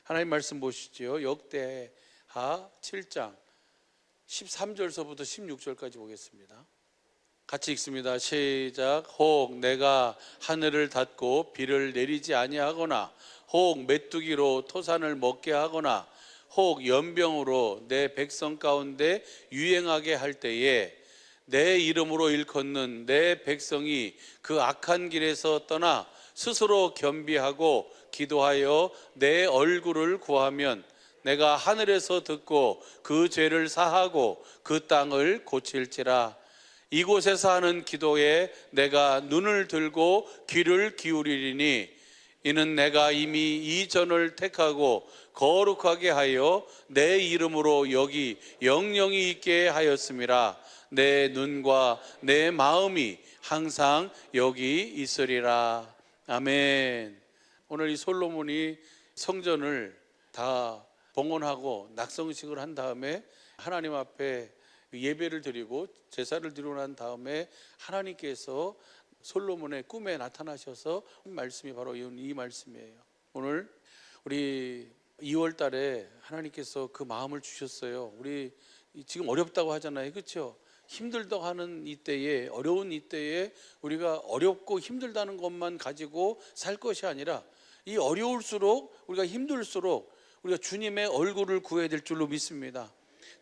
하나님 말씀 보시죠. 역대하 7장 13절서부터 16절까지 보겠습니다. 같이 읽습니다. 시작. 혹 내가 하늘을 닫고 비를 내리지 아니하거나, 혹 메뚜기로 토산을 먹게 하거나, 혹 연병으로 내 백성 가운데 유행하게 할 때에 내 이름으로 일컫는 내 백성이 그 악한 길에서 떠나 스스로 겸비하고 기도하여 내 얼굴을 구하면 내가 하늘에서 듣고 그 죄를 사하고 그 땅을 고칠지라. 이곳에서 하는 기도에 내가 눈을 들고 귀를 기울이리니 이는 내가 이미 이 전을 택하고 거룩하게 하여 내 이름으로 여기 영영이 있게 하였음이라. 내 눈과 내 마음이 항상 여기 있으리라. 아멘. 오늘 이 솔로몬이 성전을 다 봉헌하고 낙성식을 한 다음에 하나님 앞에 예배를 드리고 제사를 드리고 난 다음에 하나님께서 솔로몬의 꿈에 나타나셔서 말씀이 바로 이 말씀이에요. 오늘 우리 2월 달에 하나님께서 그 마음을 주셨어요. 우리 지금 어렵다고 하잖아요. 그렇죠? 힘들다고 하는 이때에, 어려운 이때에 우리가 어렵고 힘들다는 것만 가지고 살 것이 아니라 이 어려울수록, 우리가 힘들수록 우리가 주님의 얼굴을 구해야 될 줄로 믿습니다.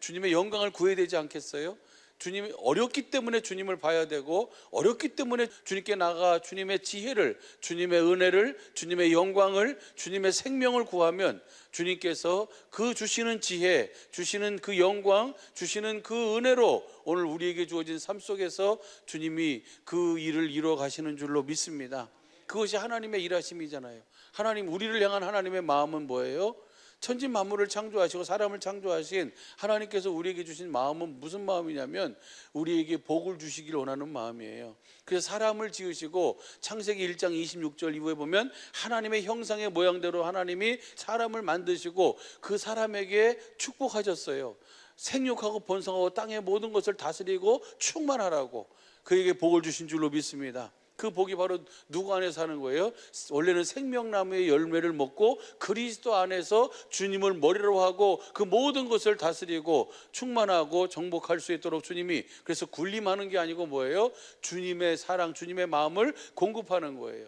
주님의 영광을 구해야 되지 않겠어요? 주님이 어렵기 때문에 주님을 봐야 되고, 어렵기 때문에 주님께 나가 주님의 지혜를, 주님의 은혜를, 주님의 영광을, 주님의 생명을 구하면 주님께서 그 주시는 지혜, 주시는 그 영광, 주시는 그 은혜로 오늘 우리에게 주어진 삶 속에서 주님이 그 일을 이루어 가시는 줄로 믿습니다. 그것이 하나님의 일하심이잖아요. 하나님, 우리를 향한 하나님의 마음은 뭐예요? 천지 만물을 창조하시고 사람을 창조하신 하나님께서 우리에게 주신 마음은 무슨 마음이냐면 우리에게 복을 주시길 원하는 마음이에요. 그래서 사람을 지으시고 창세기 1장 26절 이후에 보면 하나님의 형상의 모양대로 하나님이 사람을 만드시고 그 사람에게 축복하셨어요. 생육하고 번성하고 땅의 모든 것을 다스리고 충만하라고 그에게 복을 주신 줄로 믿습니다. 그 복이 바로 누구 안에서 하는 거예요? 원래는 생명나무의 열매를 먹고 그리스도 안에서 주님을 머리로 하고 그 모든 것을 다스리고 충만하고 정복할 수 있도록 주님이, 그래서 군림하는 게 아니고 뭐예요? 주님의 사랑, 주님의 마음을 공급하는 거예요.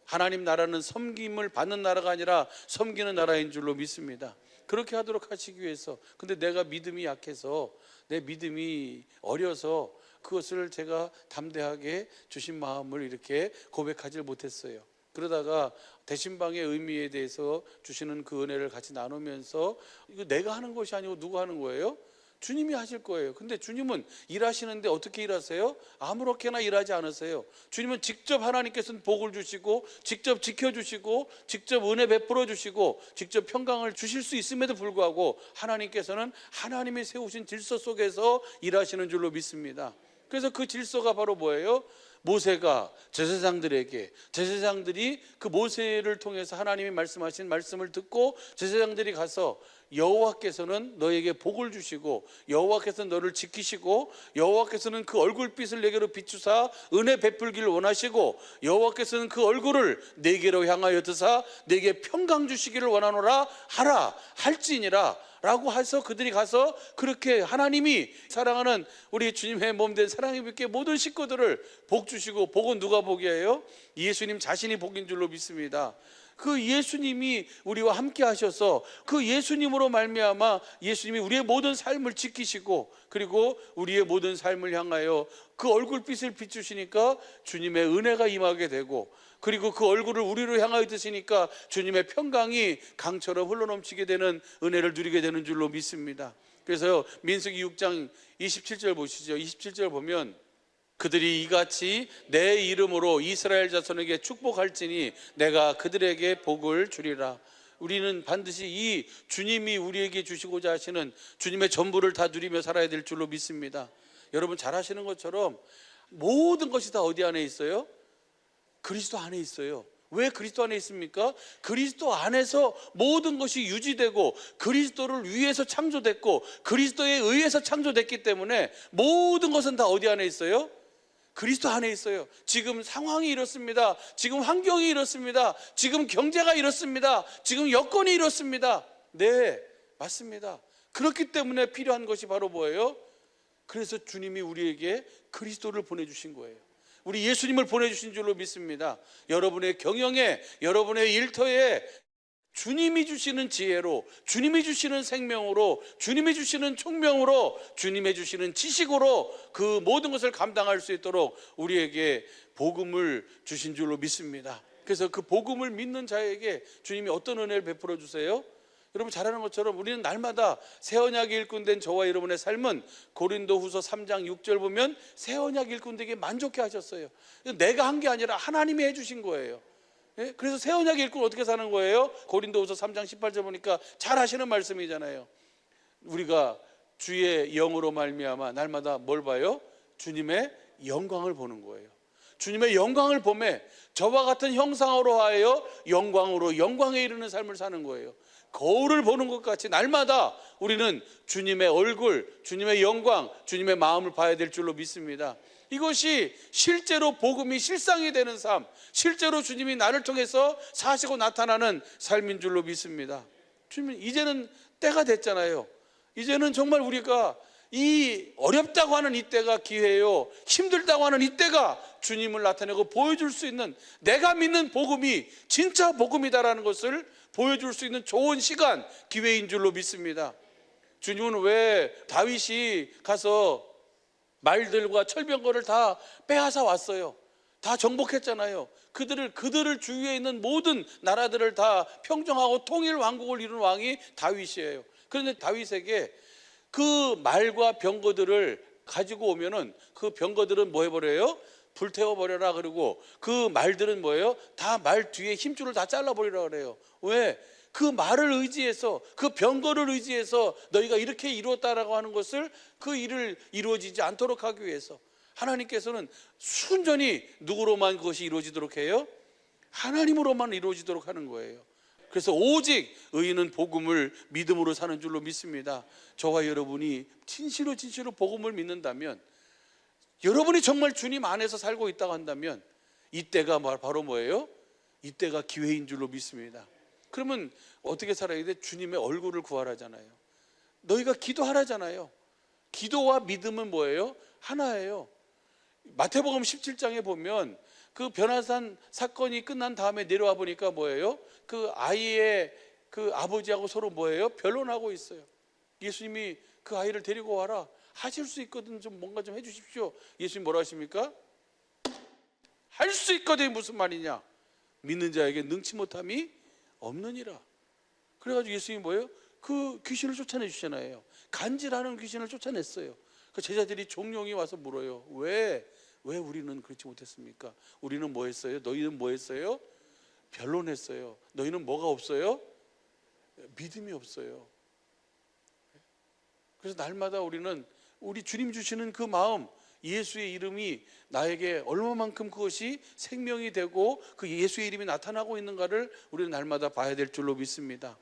하나님 나라는 섬김을 받는 나라가 아니라 섬기는 나라인 줄로 믿습니다. 그렇게 하도록 하시기 위해서. 근데 내가 믿음이 약해서, 내 믿음이 어려서 그것을 제가 담대하게 주신 마음을 이렇게 고백하지 못했어요. 그러다가 대신방의 의미에 대해서 주시는 그 은혜를 같이 나누면서 이거 내가 하는 것이 아니고 누가 하는 거예요? 주님이 하실 거예요. 근데 주님은 일하시는데 어떻게 일하세요? 아무렇게나 일하지 않으세요. 주님은 직접 하나님께서는 복을 주시고 직접 지켜주시고 직접 은혜 베풀어 주시고 직접 평강을 주실 수 있음에도 불구하고 하나님께서는 하나님이 세우신 질서 속에서 일하시는 줄로 믿습니다. 그래서 그 질서가 바로 뭐예요? 모세가 제사장들에게, 제사장들이 그 모세를 통해서 하나님이 말씀하신 말씀을 듣고 제사장들이 가서 여호와께서는 너에게 복을 주시고 여호와께서는 너를 지키시고 여호와께서는 그 얼굴빛을 내게로 비추사 은혜 베풀기를 원하시고 여호와께서는 그 얼굴을 내게로 향하여 드사 내게 평강 주시기를 원하노라 하라 할지니라 라고 해서 그들이 가서 그렇게 하나님이 사랑하는 우리 주님의 몸된 사랑의 빛께 모든 식구들을 복 주시고, 복은 누가 복이에요? 예수님 자신이 복인 줄로 믿습니다. 그 예수님이 우리와 함께 하셔서 그 예수님으로 말미암아 예수님이 우리의 모든 삶을 지키시고 그리고 우리의 모든 삶을 향하여 그 얼굴빛을 비추시니까 주님의 은혜가 임하게 되고, 그리고 그 얼굴을 우리로 향하여 드시니까 주님의 평강이 강처럼 흘러넘치게 되는 은혜를 누리게 되는 줄로 믿습니다. 그래서 민수기 6장 27절 보시죠. 27절 보면 그들이 이같이 내 이름으로 이스라엘 자손에게 축복할지니 내가 그들에게 복을 주리라. 우리는 반드시 이 주님이 우리에게 주시고자 하시는 주님의 전부를 다 누리며 살아야 될 줄로 믿습니다. 여러분 잘 아시는 것처럼 모든 것이 다 어디 안에 있어요? 그리스도 안에 있어요. 왜 그리스도 안에 있습니까? 그리스도 안에서 모든 것이 유지되고 그리스도를 위해서 창조됐고 그리스도에 의해서 창조됐기 때문에 모든 것은 다 어디 안에 있어요? 그리스도 안에 있어요. 지금 상황이 이렇습니다. 지금 환경이 이렇습니다. 지금 경제가 이렇습니다. 지금 여건이 이렇습니다. 네, 맞습니다. 그렇기 때문에 필요한 것이 바로 뭐예요? 그래서 주님이 우리에게 그리스도를 보내주신 거예요. 우리 예수님을 보내주신 줄로 믿습니다. 여러분의 경영에, 여러분의 일터에 주님이 주시는 지혜로, 주님이 주시는 생명으로, 주님이 주시는 총명으로, 주님이 주시는 지식으로 그 모든 것을 감당할 수 있도록 우리에게 복음을 주신 줄로 믿습니다. 그래서 그 복음을 믿는 자에게 주님이 어떤 은혜를 베풀어 주세요? 여러분 잘 아는 것처럼 우리는 날마다 새 언약 일꾼된 저와 여러분의 삶은 고린도후서 3장 6절 보면 새 언약 일꾼되게 만족해 하셨어요. 내가 한 게 아니라 하나님이 해주신 거예요. 예? 그래서 새 언약 일꾼 어떻게 사는 거예요? 고린도후서 3장 18절 보니까 잘 하시는 말씀이잖아요. 우리가 주의 영으로 말미암아 날마다 뭘 봐요? 주님의 영광을 보는 거예요. 주님의 영광을 보매 저와 같은 형상으로 하여 영광으로 영광에 이르는 삶을 사는 거예요. 거울을 보는 것 같이 날마다 우리는 주님의 얼굴, 주님의 영광, 주님의 마음을 봐야 될 줄로 믿습니다. 이것이 실제로 복음이 실상이 되는 삶, 실제로 주님이 나를 통해서 사시고 나타나는 삶인 줄로 믿습니다. 주님, 이제는 때가 됐잖아요. 이제는 정말 우리가 이 어렵다고 하는 이때가 기회예요. 힘들다고 하는 이때가 주님을 나타내고 보여줄 수 있는, 내가 믿는 복음이 진짜 복음이다라는 것을 보여줄 수 있는 좋은 시간, 기회인 줄로 믿습니다. 주님은 왜 다윗이 가서 말들과 철병거를 다 빼앗아 왔어요? 다 정복했잖아요. 그들을 주위에 있는 모든 나라들을 다 평정하고 통일 왕국을 이룬 왕이 다윗이에요. 그런데 다윗에게 그 말과 병거들을 가지고 오면은 그 병거들은 뭐 해버려요? 불태워버려라. 그리고 그 말들은 뭐예요? 다 말 뒤에 힘줄을 다 잘라버리라 그래요. 왜? 그 말을 의지해서, 그 병거를 의지해서 너희가 이렇게 이루었다라고 하는 것을, 그 일을 이루어지지 않도록 하기 위해서 하나님께서는 순전히 누구로만 그것이 이루어지도록 해요? 하나님으로만 이루어지도록 하는 거예요. 그래서 오직 의인은 복음을 믿음으로 사는 줄로 믿습니다. 저와 여러분이 진실로 복음을 믿는다면, 여러분이 정말 주님 안에서 살고 있다고 한다면 이때가 바로 뭐예요? 이때가 기회인 줄로 믿습니다. 그러면 어떻게 살아야 돼? 주님의 얼굴을 구하라잖아요. 너희가 기도하라잖아요. 기도와 믿음은 뭐예요? 하나예요. 마태복음 17장에 보면 그 변화산 사건이 끝난 다음에 내려와 보니까 뭐예요? 그 아이의 그 아버지하고 서로 뭐예요? 변론하고 있어요. 예수님이 그 아이를 데리고 와라. 하실 수 있거든 좀 뭔가 좀 해주십시오. 예수님 뭐라 하십니까? 할 수 있거든 무슨 말이냐? 믿는 자에게 능치 못함이 없느니라. 그래가지고 예수님이 뭐예요? 그 귀신을 쫓아내 주시잖아요. 간질하는 귀신을 쫓아냈어요. 그 제자들이 종용이 와서 물어요. 왜 우리는 그렇지 못했습니까? 우리는 뭐 했어요? 너희는 뭐 했어요? 변론했어요. 너희는 뭐가 없어요? 믿음이 없어요. 그래서 날마다 우리는 우리 주님 주시는 그 마음, 예수의 이름이 나에게 얼마만큼 그것이 생명이 되고 그 예수의 이름이 나타나고 있는가를 우리는 날마다 봐야 될 줄로 믿습니다.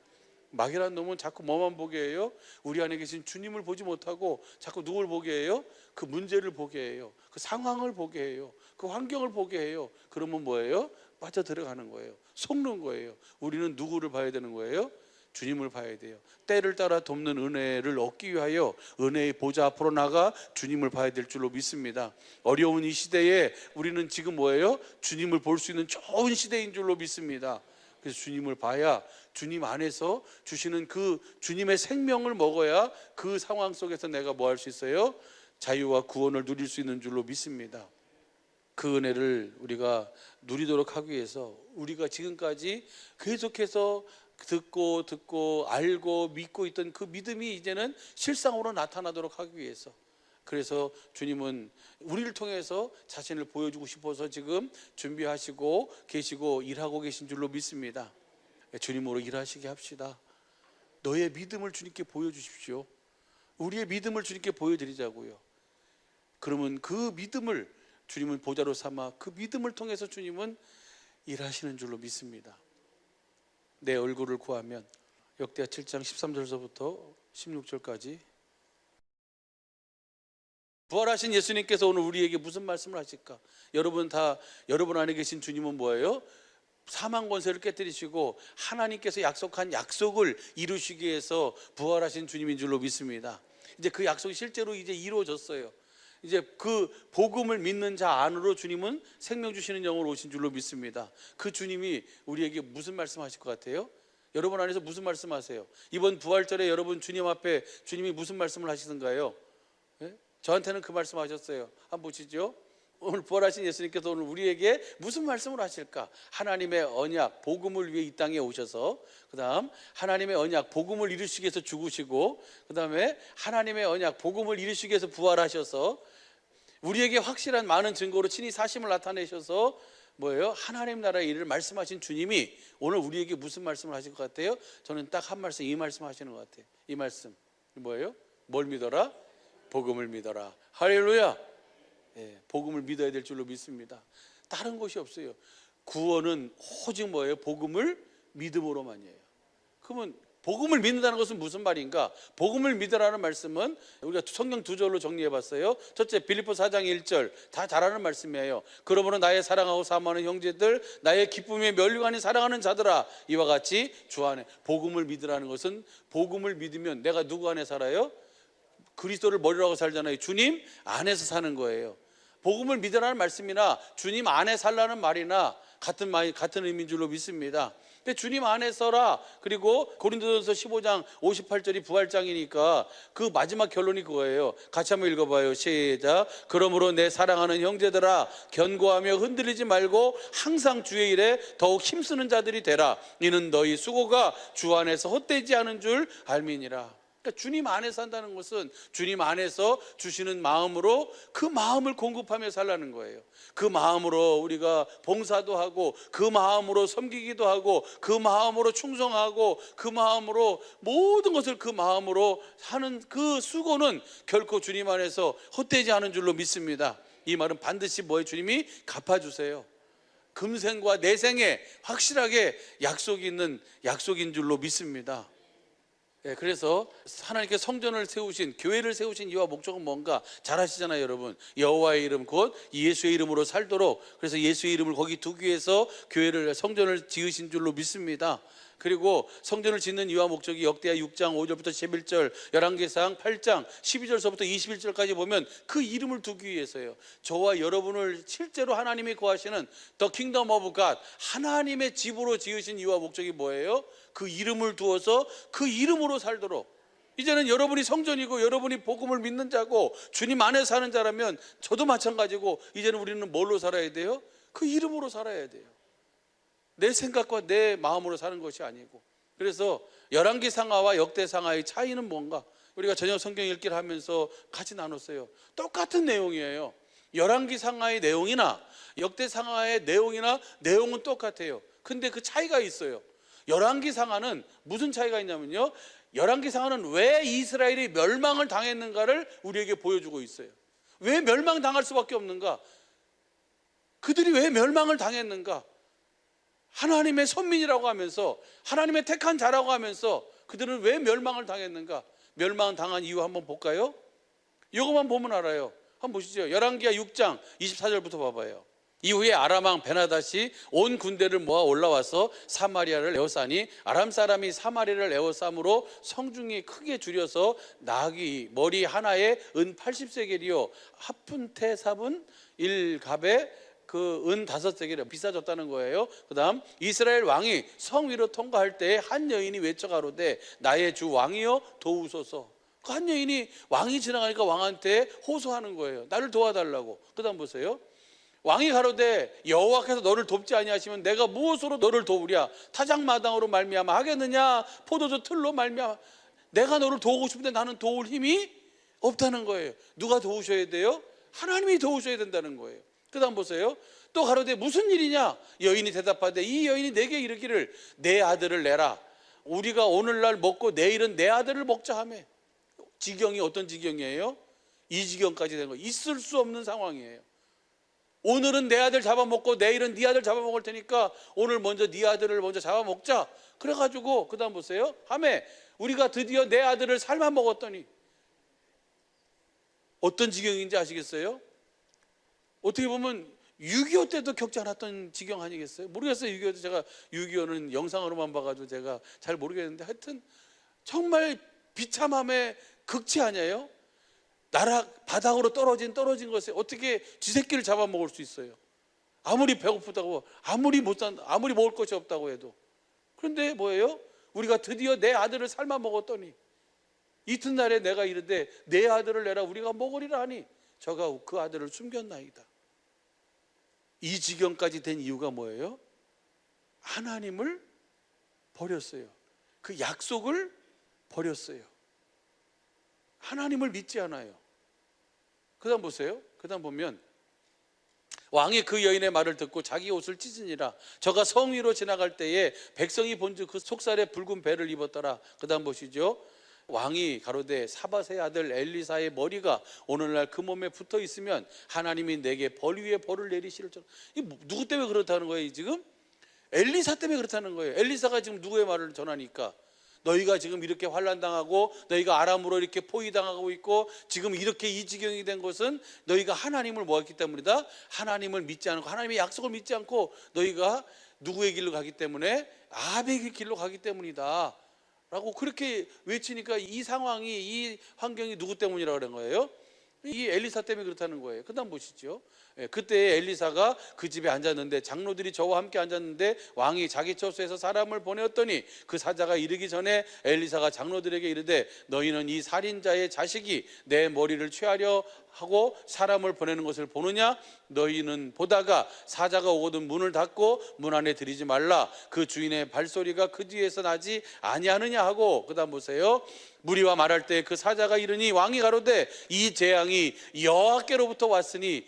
마귀라는 놈은 자꾸 뭐만 보게 해요? 우리 안에 계신 주님을 보지 못하고 자꾸 누굴 보게 해요? 그 문제를 보게 해요. 그 상황을 보게 해요. 그 환경을 보게 해요. 그러면 뭐예요? 빠져 들어가는 거예요. 속는 거예요. 우리는 누구를 봐야 되는 거예요? 주님을 봐야 돼요. 때를 따라 돕는 은혜를 얻기 위하여 은혜의 보좌 앞으로 나가 주님을 봐야 될 줄로 믿습니다. 어려운 이 시대에 우리는 지금 뭐예요? 주님을 볼 수 있는 좋은 시대인 줄로 믿습니다. 그래서 주님을 봐야 주님 안에서 주시는 그 주님의 생명을 먹어야 그 상황 속에서 내가 뭐 할 수 있어요? 자유와 구원을 누릴 수 있는 줄로 믿습니다. 그 은혜를 우리가 누리도록 하기 위해서 우리가 지금까지 계속해서 듣고 알고 믿고 있던 그 믿음이 이제는 실상으로 나타나도록 하기 위해서, 그래서 주님은 우리를 통해서 자신을 보여주고 싶어서 지금 준비하시고 계시고 일하고 계신 줄로 믿습니다. 주님으로 일하시게 합시다. 너의 믿음을 주님께 보여주십시오. 우리의 믿음을 주님께 보여드리자고요. 그러면 그 믿음을 주님은 보좌로 삼아 그 믿음을 통해서 주님은 일하시는 줄로 믿습니다. 내 얼굴을 구하면 역대하 7장 13절서부터 16절까지 부활하신 예수님께서 오늘 우리에게 무슨 말씀을 하실까? 여러분 안에 계신 주님은 뭐예요? 사망 권세를 깨뜨리시고 하나님께서 약속한 약속을 이루시기 위해서 부활하신 주님인 줄로 믿습니다. 이제 그 약속이 실제로 이제 이루어졌어요. 이제 그 복음을 믿는 자 안으로 주님은 생명 주시는 영으로 오신 줄로 믿습니다. 그 주님이 우리에게 무슨 말씀하실 것 같아요? 여러분 안에서 무슨 말씀하세요? 이번 부활절에 여러분 주님 앞에 주님이 무슨 말씀을 하시던가요? 예? 저한테는 그 말씀하셨어요. 한번 보시죠. 오늘 부활하신 예수님께서 오늘 우리에게 무슨 말씀을 하실까? 하나님의 언약, 복음을 위해 이 땅에 오셔서, 그 다음 하나님의 언약, 복음을 이루시기 위해서 죽으시고, 그 다음에 하나님의 언약, 복음을 이루시기 위해서 부활하셔서 우리에게 확실한 많은 증거로 친히 사심을 나타내셔서 뭐예요? 하나님 나라의 일을 말씀하신 주님이 오늘 우리에게 무슨 말씀을 하실 것 같아요? 저는 딱 한 말씀, 이 말씀 하시는 것 같아요. 이 말씀 뭐예요? 뭘 믿어라? 복음을 믿어라. 할렐루야. 예, 복음을 믿어야 될 줄로 믿습니다. 다른 것이 없어요. 구원은 오직 뭐예요? 복음을 믿음으로만이에요. 그러면 복음을 믿는다는 것은 무슨 말인가? 복음을 믿으라는 말씀은 우리가 성경 두 절로 정리해 봤어요. 첫째, 빌립보 4장 1절, 다 잘 아는 말씀이에요. 그러므로 나의 사랑하고 사모하는 형제들, 나의 기쁨에 면류관이 사랑하는 자들아, 이와 같이 주 안에. 복음을 믿으라는 것은, 복음을 믿으면 내가 누구 안에 살아요? 그리스도를 머리로 하고 살잖아요. 주님 안에서 사는 거예요. 복음을 믿으라는 말씀이나 주님 안에 살라는 말이나 같은 의미인 줄로 믿습니다. 근데 주님 안에서라, 그리고 고린도전서 15장 58절이 부활장이니까 그 마지막 결론이 그거예요. 같이 한번 읽어봐요. 시작. 그러므로 내 사랑하는 형제들아, 견고하며 흔들리지 말고 항상 주의 일에 더욱 힘쓰는 자들이 되라. 이는 너희 수고가 주 안에서 헛되지 않은 줄 알미니라. 그러니까 주님 안에 산다는 것은 주님 안에서 주시는 마음으로 그 마음을 공급하며 살라는 거예요. 그 마음으로 우리가 봉사도 하고, 그 마음으로 섬기기도 하고, 그 마음으로 충성하고, 그 마음으로 모든 것을 그 마음으로 하는 그 수고는 결코 주님 안에서 헛되지 않은 줄로 믿습니다. 이 말은 반드시 뭐예요? 주님이 갚아주세요. 금생과 내생에 확실하게 약속이 있는 약속인 줄로 믿습니다. 예, 그래서 하나님께 성전을 세우신, 교회를 세우신 이유와 목적은 뭔가 잘 아시잖아요, 여러분. 여호와의 이름 곧 예수의 이름으로 살도록, 그래서 예수의 이름을 거기 두기 위해서 교회를, 성전을 지으신 줄로 믿습니다. 그리고 성전을 짓는 이유와 목적이 역대하 6장 5절부터 11절, 열왕기상 8장 12절서부터 21절까지 보면 그 이름을 두기 위해서예요. 저와 여러분을 실제로 하나님이 거하시는 The Kingdom of God, 하나님의 집으로 지으신 이유와 목적이 뭐예요? 그 이름을 두어서 그 이름으로 살도록. 이제는 여러분이 성전이고 여러분이 복음을 믿는 자고 주님 안에 사는 자라면 저도 마찬가지고, 이제는 우리는 뭘로 살아야 돼요? 그 이름으로 살아야 돼요. 내 생각과 내 마음으로 사는 것이 아니고. 그래서 열왕기상하와 역대상하의 차이는 뭔가, 우리가 저녁 성경 읽기를 하면서 같이 나눴어요. 똑같은 내용이에요. 열왕기상하의 내용이나 역대상하의 내용은 똑같아요. 근데 그 차이가 있어요. 열왕기상하는 무슨 차이가 있냐면요, 열왕기상하는 왜 이스라엘이 멸망을 당했는가를 우리에게 보여주고 있어요. 왜 멸망당할 수밖에 없는가? 그들이 왜 멸망을 당했는가? 하나님의 선민이라고 하면서, 하나님의 택한 자라고 하면서 그들은 왜 멸망을 당했는가? 멸망을 당한 이유 한번 볼까요? 이것만 보면 알아요. 한번 보시죠. 열왕기하 6장 24절부터 봐봐요. 이후에 아람 왕 베나닷이 온 군대를 모아 올라와서 사마리아를 에워싸니, 아람 사람이 사마리아를 에워싸므로 성중이 크게 줄여서 나귀 머리 하나에 은 80세겔이요 하푼테 삽은 1갑에 그 은 5세겔이 비싸졌다는 거예요. 그 다음 이스라엘 왕이 성 위로 통과할 때 한 여인이 외쳐가로되 나의 주 왕이여 도우소서. 그 한 여인이, 왕이 지나가니까 왕한테 호소하는 거예요. 나를 도와달라고. 그 다음 보세요. 왕이 가로되 여호와께서 너를 돕지 아니하시면 내가 무엇으로 너를 도우랴? 타작마당으로 말미암아 하겠느냐? 포도주 틀로 말미암아. 내가 너를 도우고 싶은데 나는 도울 힘이 없다는 거예요. 누가 도우셔야 돼요? 하나님이 도우셔야 된다는 거예요. 그 다음 보세요. 또 가로되 무슨 일이냐? 여인이 대답하되 이 여인이 내게 이르기를 내 아들을 내라. 우리가 오늘날 먹고 내일은 내 아들을 먹자 하며. 지경이 어떤 지경이에요? 이 지경까지 된 거예요. 있을 수 없는 상황이에요. 오늘은 내 아들 잡아먹고 내일은 네 아들 잡아먹을 테니까 오늘 먼저 네 아들을 먼저 잡아먹자. 그래가지고 그 다음 보세요. 하매 우리가 드디어 내 아들을 삶아 먹었더니, 어떤 지경인지 아시겠어요? 어떻게 보면 6.25 때도 겪지 않았던 지경 아니겠어요? 모르겠어요. 6.25 때 제가 6.25는 영상으로만 봐가지고 제가 잘 모르겠는데, 하여튼 정말 비참함의 극치 아니에요? 나락 바닥으로 떨어진 것에 어떻게 쥐새끼를 잡아먹을 수 있어요? 아무리 배고프다고, 아무리 먹을 것이 없다고 해도. 그런데 뭐예요? 우리가 드디어 내 아들을 삶아 먹었더니 이튿날에 내가 이르되 내 아들을 내라 우리가 먹으리라 하니 저가 그 아들을 숨겼나이다. 이 지경까지 된 이유가 뭐예요? 하나님을 버렸어요. 그 약속을 버렸어요. 하나님을 믿지 않아요. 그 다음 보세요. 그 다음 보면 왕이 그 여인의 말을 듣고 자기 옷을 찢으니라. 저가 성 위로 지나갈 때에 백성이 본즉 그 속살에 붉은 배를 입었더라. 그 다음 보시죠. 왕이 가로되 사밧의 아들 엘리사의 머리가 오늘날 그 몸에 붙어 있으면 하나님이 내게 벌 위에 벌을 내리시를 줄. 이 누구 때문에 그렇다는 거예요? 지금 엘리사 때문에 그렇다는 거예요. 엘리사가 지금 누구의 말을 전하니까 너희가 지금 이렇게 환난당하고 너희가 아람으로 이렇게 포위당하고 있고 지금 이렇게 이 지경이 된 것은 너희가 하나님을 모았기 때문이다. 하나님을 믿지 않고 하나님의 약속을 믿지 않고 너희가 누구의 길로 가기 때문에 아합의 길로 가기 때문이다 라고 그렇게 외치니까 이 상황이, 이 환경이 누구 때문이라고 그런 거예요? 이 엘리사 때문에 그렇다는 거예요. 그 다음 보시죠. 그때 엘리사가 그 집에 앉았는데 장로들이 저와 함께 앉았는데 왕이 자기 처소에서 사람을 보내었더니 그 사자가 이르기 전에 엘리사가 장로들에게 이르되 너희는 이 살인자의 자식이 내 머리를 취하려 하고 사람을 보내는 것을 보느냐? 너희는 보다가 사자가 오거든 문을 닫고 문 안에 들이지 말라. 그 주인의 발소리가 그 뒤에서 나지 아니하느냐 하고. 그 다음 보세요. 무리와 말할 때 그 사자가 이르니 왕이 가로되 이 재앙이 여호와께로부터 왔으니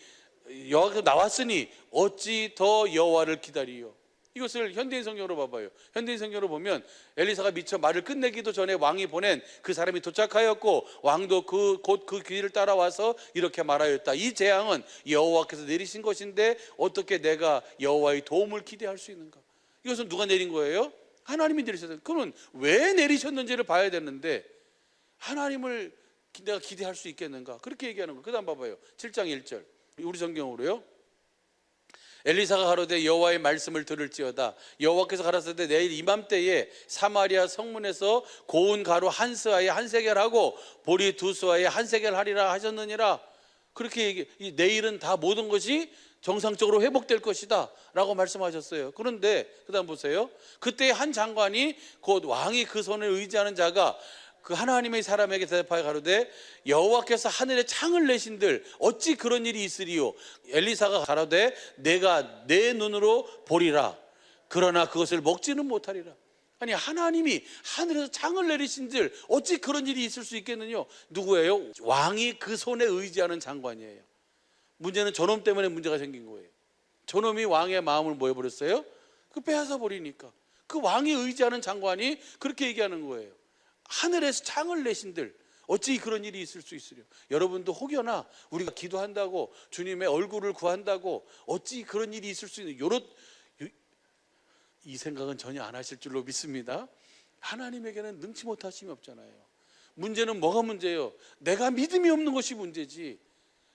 여호와께서 나왔으니 어찌 더 여호와를 기다리요. 이것을 현대인 성경으로 봐봐요. 현대인 성경으로 보면 엘리사가 미처 말을 끝내기도 전에 왕이 보낸 그 사람이 도착하였고 왕도 곧 그 길을 따라와서 이렇게 말하였다. 이 재앙은 여호와께서 내리신 것인데 어떻게 내가 여호와의 도움을 기대할 수 있는가? 이것은 누가 내린 거예요? 하나님이 내리셨어요. 그러면 왜 내리셨는지를 봐야 되는데 하나님을 내가 기대할 수 있겠는가? 그렇게 얘기하는 거예요. 그 다음 봐봐요. 7장 1절 우리 성경으로요. 엘리사가 가로되 여호와의 말씀을 들을지어다. 여호와께서 가라사대 내일 이맘때에 사마리아 성문에서 고운 가루 한 스아에 한 세겔하고 보리 두 스아에 한 세겔 하리라 하셨느니라. 그렇게 얘기, 내일은 다 모든 것이 정상적으로 회복될 것이다 라고 말씀하셨어요. 그런데 그 다음 보세요. 그때 한 장관이 곧 왕이 그 손에 의지하는 자가 그 하나님의 사람에게 대답하여 가로되 여호와께서 하늘에 창을 내신들 어찌 그런 일이 있으리요. 엘리사가 가로되 내가 내 눈으로 보리라. 그러나 그것을 먹지는 못하리라. 아니 하나님이 하늘에서 창을 내리신들 어찌 그런 일이 있을 수 있겠느냐. 누구예요? 왕이 그 손에 의지하는 장관이에요. 문제는 저놈 때문에 문제가 생긴 거예요. 저놈이 왕의 마음을 뭐 해버렸어요? 그 빼앗아 버리니까. 그 왕이 의지하는 장관이 그렇게 얘기하는 거예요. 하늘에서 창을 내신들 어찌 그런 일이 있을 수 있으려. 여러분도 혹여나 우리가 기도한다고 주님의 얼굴을 구한다고 어찌 그런 일이 있을 수 있는 이 생각은 전혀 안 하실 줄로 믿습니다. 하나님에게는 능치 못하심이 없잖아요. 문제는 뭐가 문제예요? 내가 믿음이 없는 것이 문제지,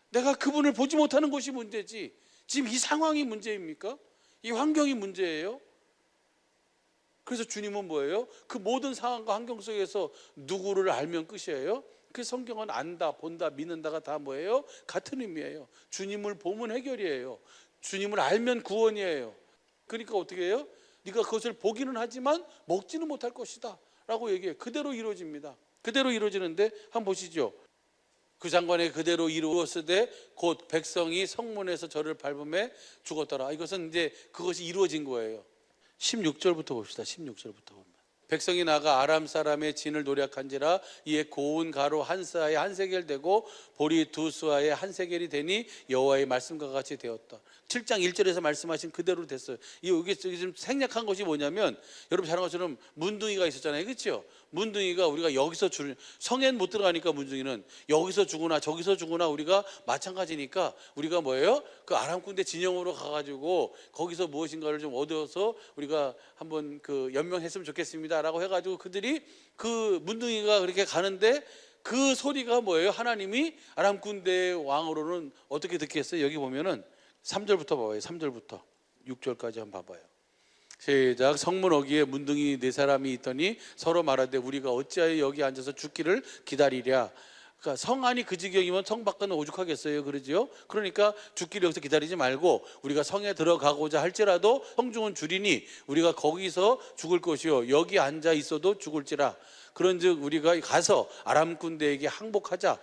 내가 그분을 보지 못하는 것이 문제지, 지금 이 상황이 문제입니까? 이 환경이 문제예요? 그래서 주님은 뭐예요? 그 모든 상황과 환경 속에서 누구를 알면 끝이에요? 그 성경은 안다, 본다, 믿는다가 다 뭐예요? 같은 의미예요. 주님을 보면 해결이에요. 주님을 알면 구원이에요. 그러니까 어떻게 해요? 네가 그것을 보기는 하지만 먹지는 못할 것이다 라고 얘기해요. 그대로 이루어집니다. 그대로 이루어지는데 한번 보시죠. 그 장관이 그대로 이루었으되 곧 백성이 성문에서 저를 밟음에 죽었더라. 이것은 이제 그것이 이루어진 거예요. 16절부터 봅시다. 16절부터 보면 백성이 나가 아람 사람의 진을 노략한지라 이에 고운 가루 한 스아에 한 세겔 되고 보리 두 스아에 한 세겔이 되니 여호와의 말씀과 같이 되었다. 7장 1절에서 말씀하신 그대로 됐어요. 이게 지금 생략한 것이 뭐냐면 여러분 잘 아는 것처럼 문둥이가 있었잖아요. 그렇죠? 문둥이가 우리가 여기서 성엔 못 들어가니까 문둥이는 여기서 죽으나 저기서 죽으나 우리가 마찬가지니까 우리가 뭐예요? 그 아람 군대 진영으로 가가지고 거기서 무엇인가를 좀 얻어서 우리가 한번 그 연명했으면 좋겠습니다 라고 해가지고 그들이 그 문둥이가 그렇게 가는데 그 소리가 뭐예요? 하나님이 아람 군대의 왕으로는 어떻게 듣게 했어요? 여기 보면은 3절부터 봐봐요. 3절부터 6절까지 한번 봐봐요. 시작. 성문 어귀에 문둥이 네 사람이 있더니 서로 말하되 우리가 어찌하여 여기 앉아서 죽기를 기다리랴. 그러니까 성 안이 그 지경이면 성 밖은 오죽하겠어요, 그러지요? 그러니까 죽기를 여기서 기다리지 말고 우리가 성에 들어가고자 할지라도 성중은 줄이니 우리가 거기서 죽을 것이요 여기 앉아 있어도 죽을지라. 그런즉 우리가 가서 아람 군대에게 항복하자.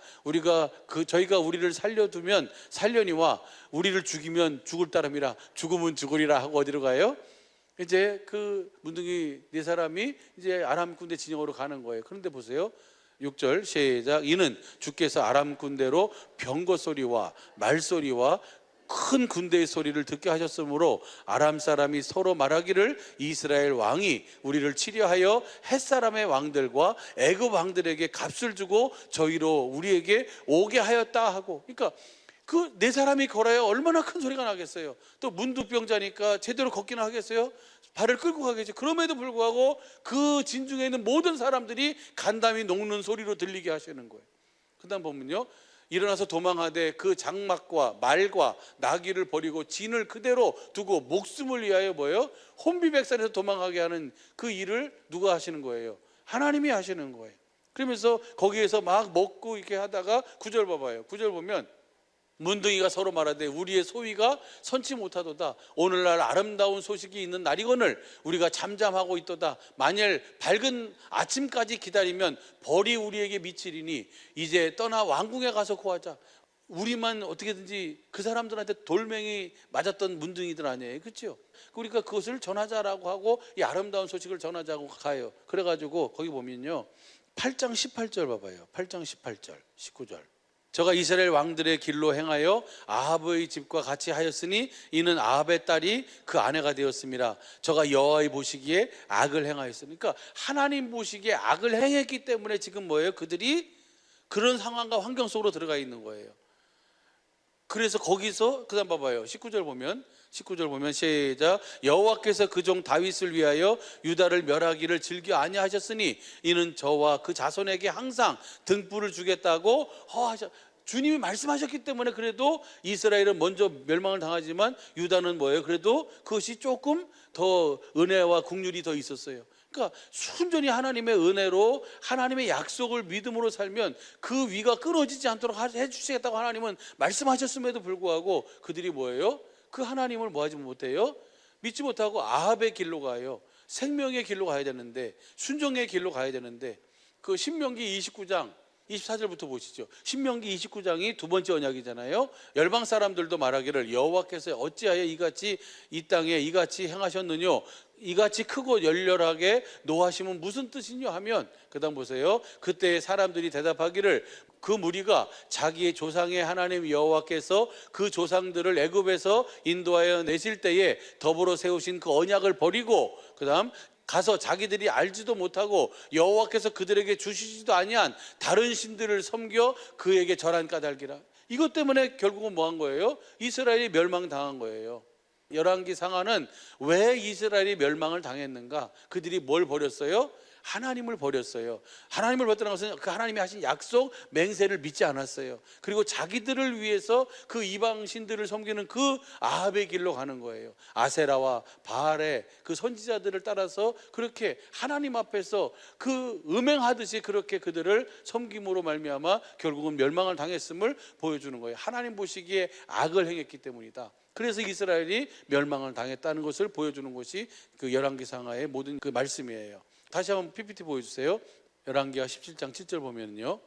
저희가 우리를 살려두면 살려니와 우리를 죽이면 죽을 따름이라. 죽으면 죽으리라 하고 어디로 가요? 이제 그 문둥이 네 사람이 이제 아람 군대 진영으로 가는 거예요. 그런데 보세요. 6절 시작. 이는 주께서 아람 군대로 병거 소리와 말소리와 큰 군대의 소리를 듣게 하셨으므로 아람 사람이 서로 말하기를 이스라엘 왕이 우리를 치려하여 햇사람의 왕들과 애굽 왕들에게 값을 주고 저희로 우리에게 오게 하였다 하고. 그러니까 그 네 사람이 걸어야 얼마나 큰 소리가 나겠어요. 또 문두병자니까 제대로 걷기는 하겠어요? 발을 끌고 가겠죠. 그럼에도 불구하고 그 진중에 있는 모든 사람들이 간담이 녹는 소리로 들리게 하시는 거예요. 그 다음 보면요, 일어나서 도망하되 그 장막과 말과 나귀를 버리고 진을 그대로 두고 목숨을 위하여 뭐예요? 혼비백산에서 도망하게 하는 그 일을 누가 하시는 거예요? 하나님이 하시는 거예요. 그러면서 거기에서 막 먹고 이렇게 하다가 9절 봐봐요. 9절 보면 문둥이가 서로 말하되 우리의 소위가 선치 못하도다. 오늘날 아름다운 소식이 있는 날이거늘 우리가 잠잠하고 있도다. 만일 밝은 아침까지 기다리면 벌이 우리에게 미치리니 이제 떠나 왕궁에 가서 구하자. 우리만 어떻게든지 그 사람들한테 돌멩이 맞았던 문둥이들 아니에요, 그렇죠? 그러니까 그것을 전하자라고 하고 이 아름다운 소식을 전하자고 가요. 그래가지고 거기 보면요 8장 18절 봐봐요. 8장 18절 19절. 저가 이스라엘 왕들의 길로 행하여 아합의 집과 같이 하였으니 이는 아합의 딸이 그 아내가 되었습니다. 저가 여호와의 보시기에 악을 행하였으니, 그러니까 하나님 보시기에 악을 행했기 때문에 지금 뭐예요? 그들이 그런 상황과 환경 속으로 들어가 있는 거예요. 그래서 거기서 그 다음 봐봐요. 19절 보면 시작. 여호와께서 그 종 다윗을 위하여 유다를 멸하기를 즐겨 아니하셨으니 이는 저와 그 자손에게 항상 등불을 주겠다고 허하셨. 주님이 말씀하셨기 때문에 그래도 이스라엘은 먼저 멸망을 당하지만 유다는 뭐예요? 그래도 그것이 조금 더 은혜와 긍휼이 더 있었어요. 그러니까 순전히 하나님의 은혜로 하나님의 약속을 믿음으로 살면 그 위가 끊어지지 않도록 해주시겠다고 하나님은 말씀하셨음에도 불구하고 그들이 뭐예요? 그 하나님을 뭐하지 못해요? 믿지 못하고 아합의 길로 가요. 생명의 길로 가야 되는데, 순종의 길로 가야 되는데, 그 신명기 29장 24절부터 보시죠. 신명기 29장이 두 번째 언약이잖아요. 열방 사람들도 말하기를 여호와께서 어찌하여 이같이 이 땅에 이같이 행하셨느냐, 이같이 크고 열렬하게 노하심은 무슨 뜻이냐 하면, 그 다음 보세요. 그때 사람들이 대답하기를 그 무리가 자기의 조상의 하나님 여호와께서 그 조상들을 애굽에서 인도하여 내실 때에 더불어 세우신 그 언약을 버리고, 그 다음 가서 자기들이 알지도 못하고 여호와께서 그들에게 주시지도 아니한 다른 신들을 섬겨 그에게 절한 까닭이라. 이것 때문에 결국은 뭐 한 거예요? 이스라엘이 멸망당한 거예요. 열왕기 상하는 왜 이스라엘이 멸망을 당했는가? 그들이 뭘 버렸어요? 하나님을 버렸어요. 하나님을 버렸다는 것은 그 하나님이 하신 약속 맹세를 믿지 않았어요. 그리고 자기들을 위해서 그 이방 신들을 섬기는 그 아합의 길로 가는 거예요. 아세라와 바알의 그 선지자들을 따라서 그렇게 하나님 앞에서 그 음행하듯이 그렇게 그들을 섬김으로 말미암아 결국은 멸망을 당했음을 보여주는 거예요. 하나님 보시기에 악을 행했기 때문이다. 그래서 이스라엘이 멸망을 당했다는 것을 보여주는 것이 그 열왕기 상하의 모든 그 말씀이에요. 다시 한번 PPT 보여주세요. 열왕기하 17장 7절 보면요,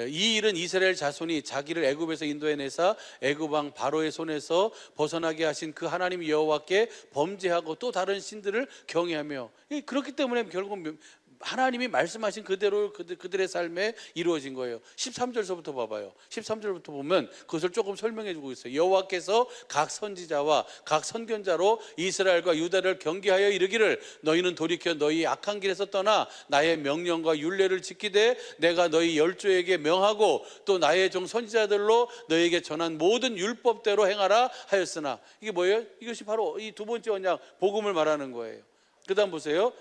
이 일은 이스라엘 자손이 자기를 애굽에서 인도해내사 애굽 왕 바로의 손에서 벗어나게 하신 그 하나님 여호와께 범죄하고 또 다른 신들을 경외하며, 그렇기 때문에 결국은 하나님이 말씀하신 그대로 그들의 삶에 이루어진 거예요. 13절서부터 봐봐요. 13절부터 보면 그것을 조금 설명해 주고 있어요. 여호와께서 각 선지자와 각 선견자로 이스라엘과 유다를 경계하여 이르기를 너희는 돌이켜 너희 악한 길에서 떠나 나의 명령과 율례를 지키되 내가 너희 열조에게 명하고 또 나의 종 선지자들로 너희에게 전한 모든 율법대로 행하라 하였으나, 이게 뭐예요? 이것이 바로 이 두 번째 언약 복음을 말하는 거예요. 그다음 보세요.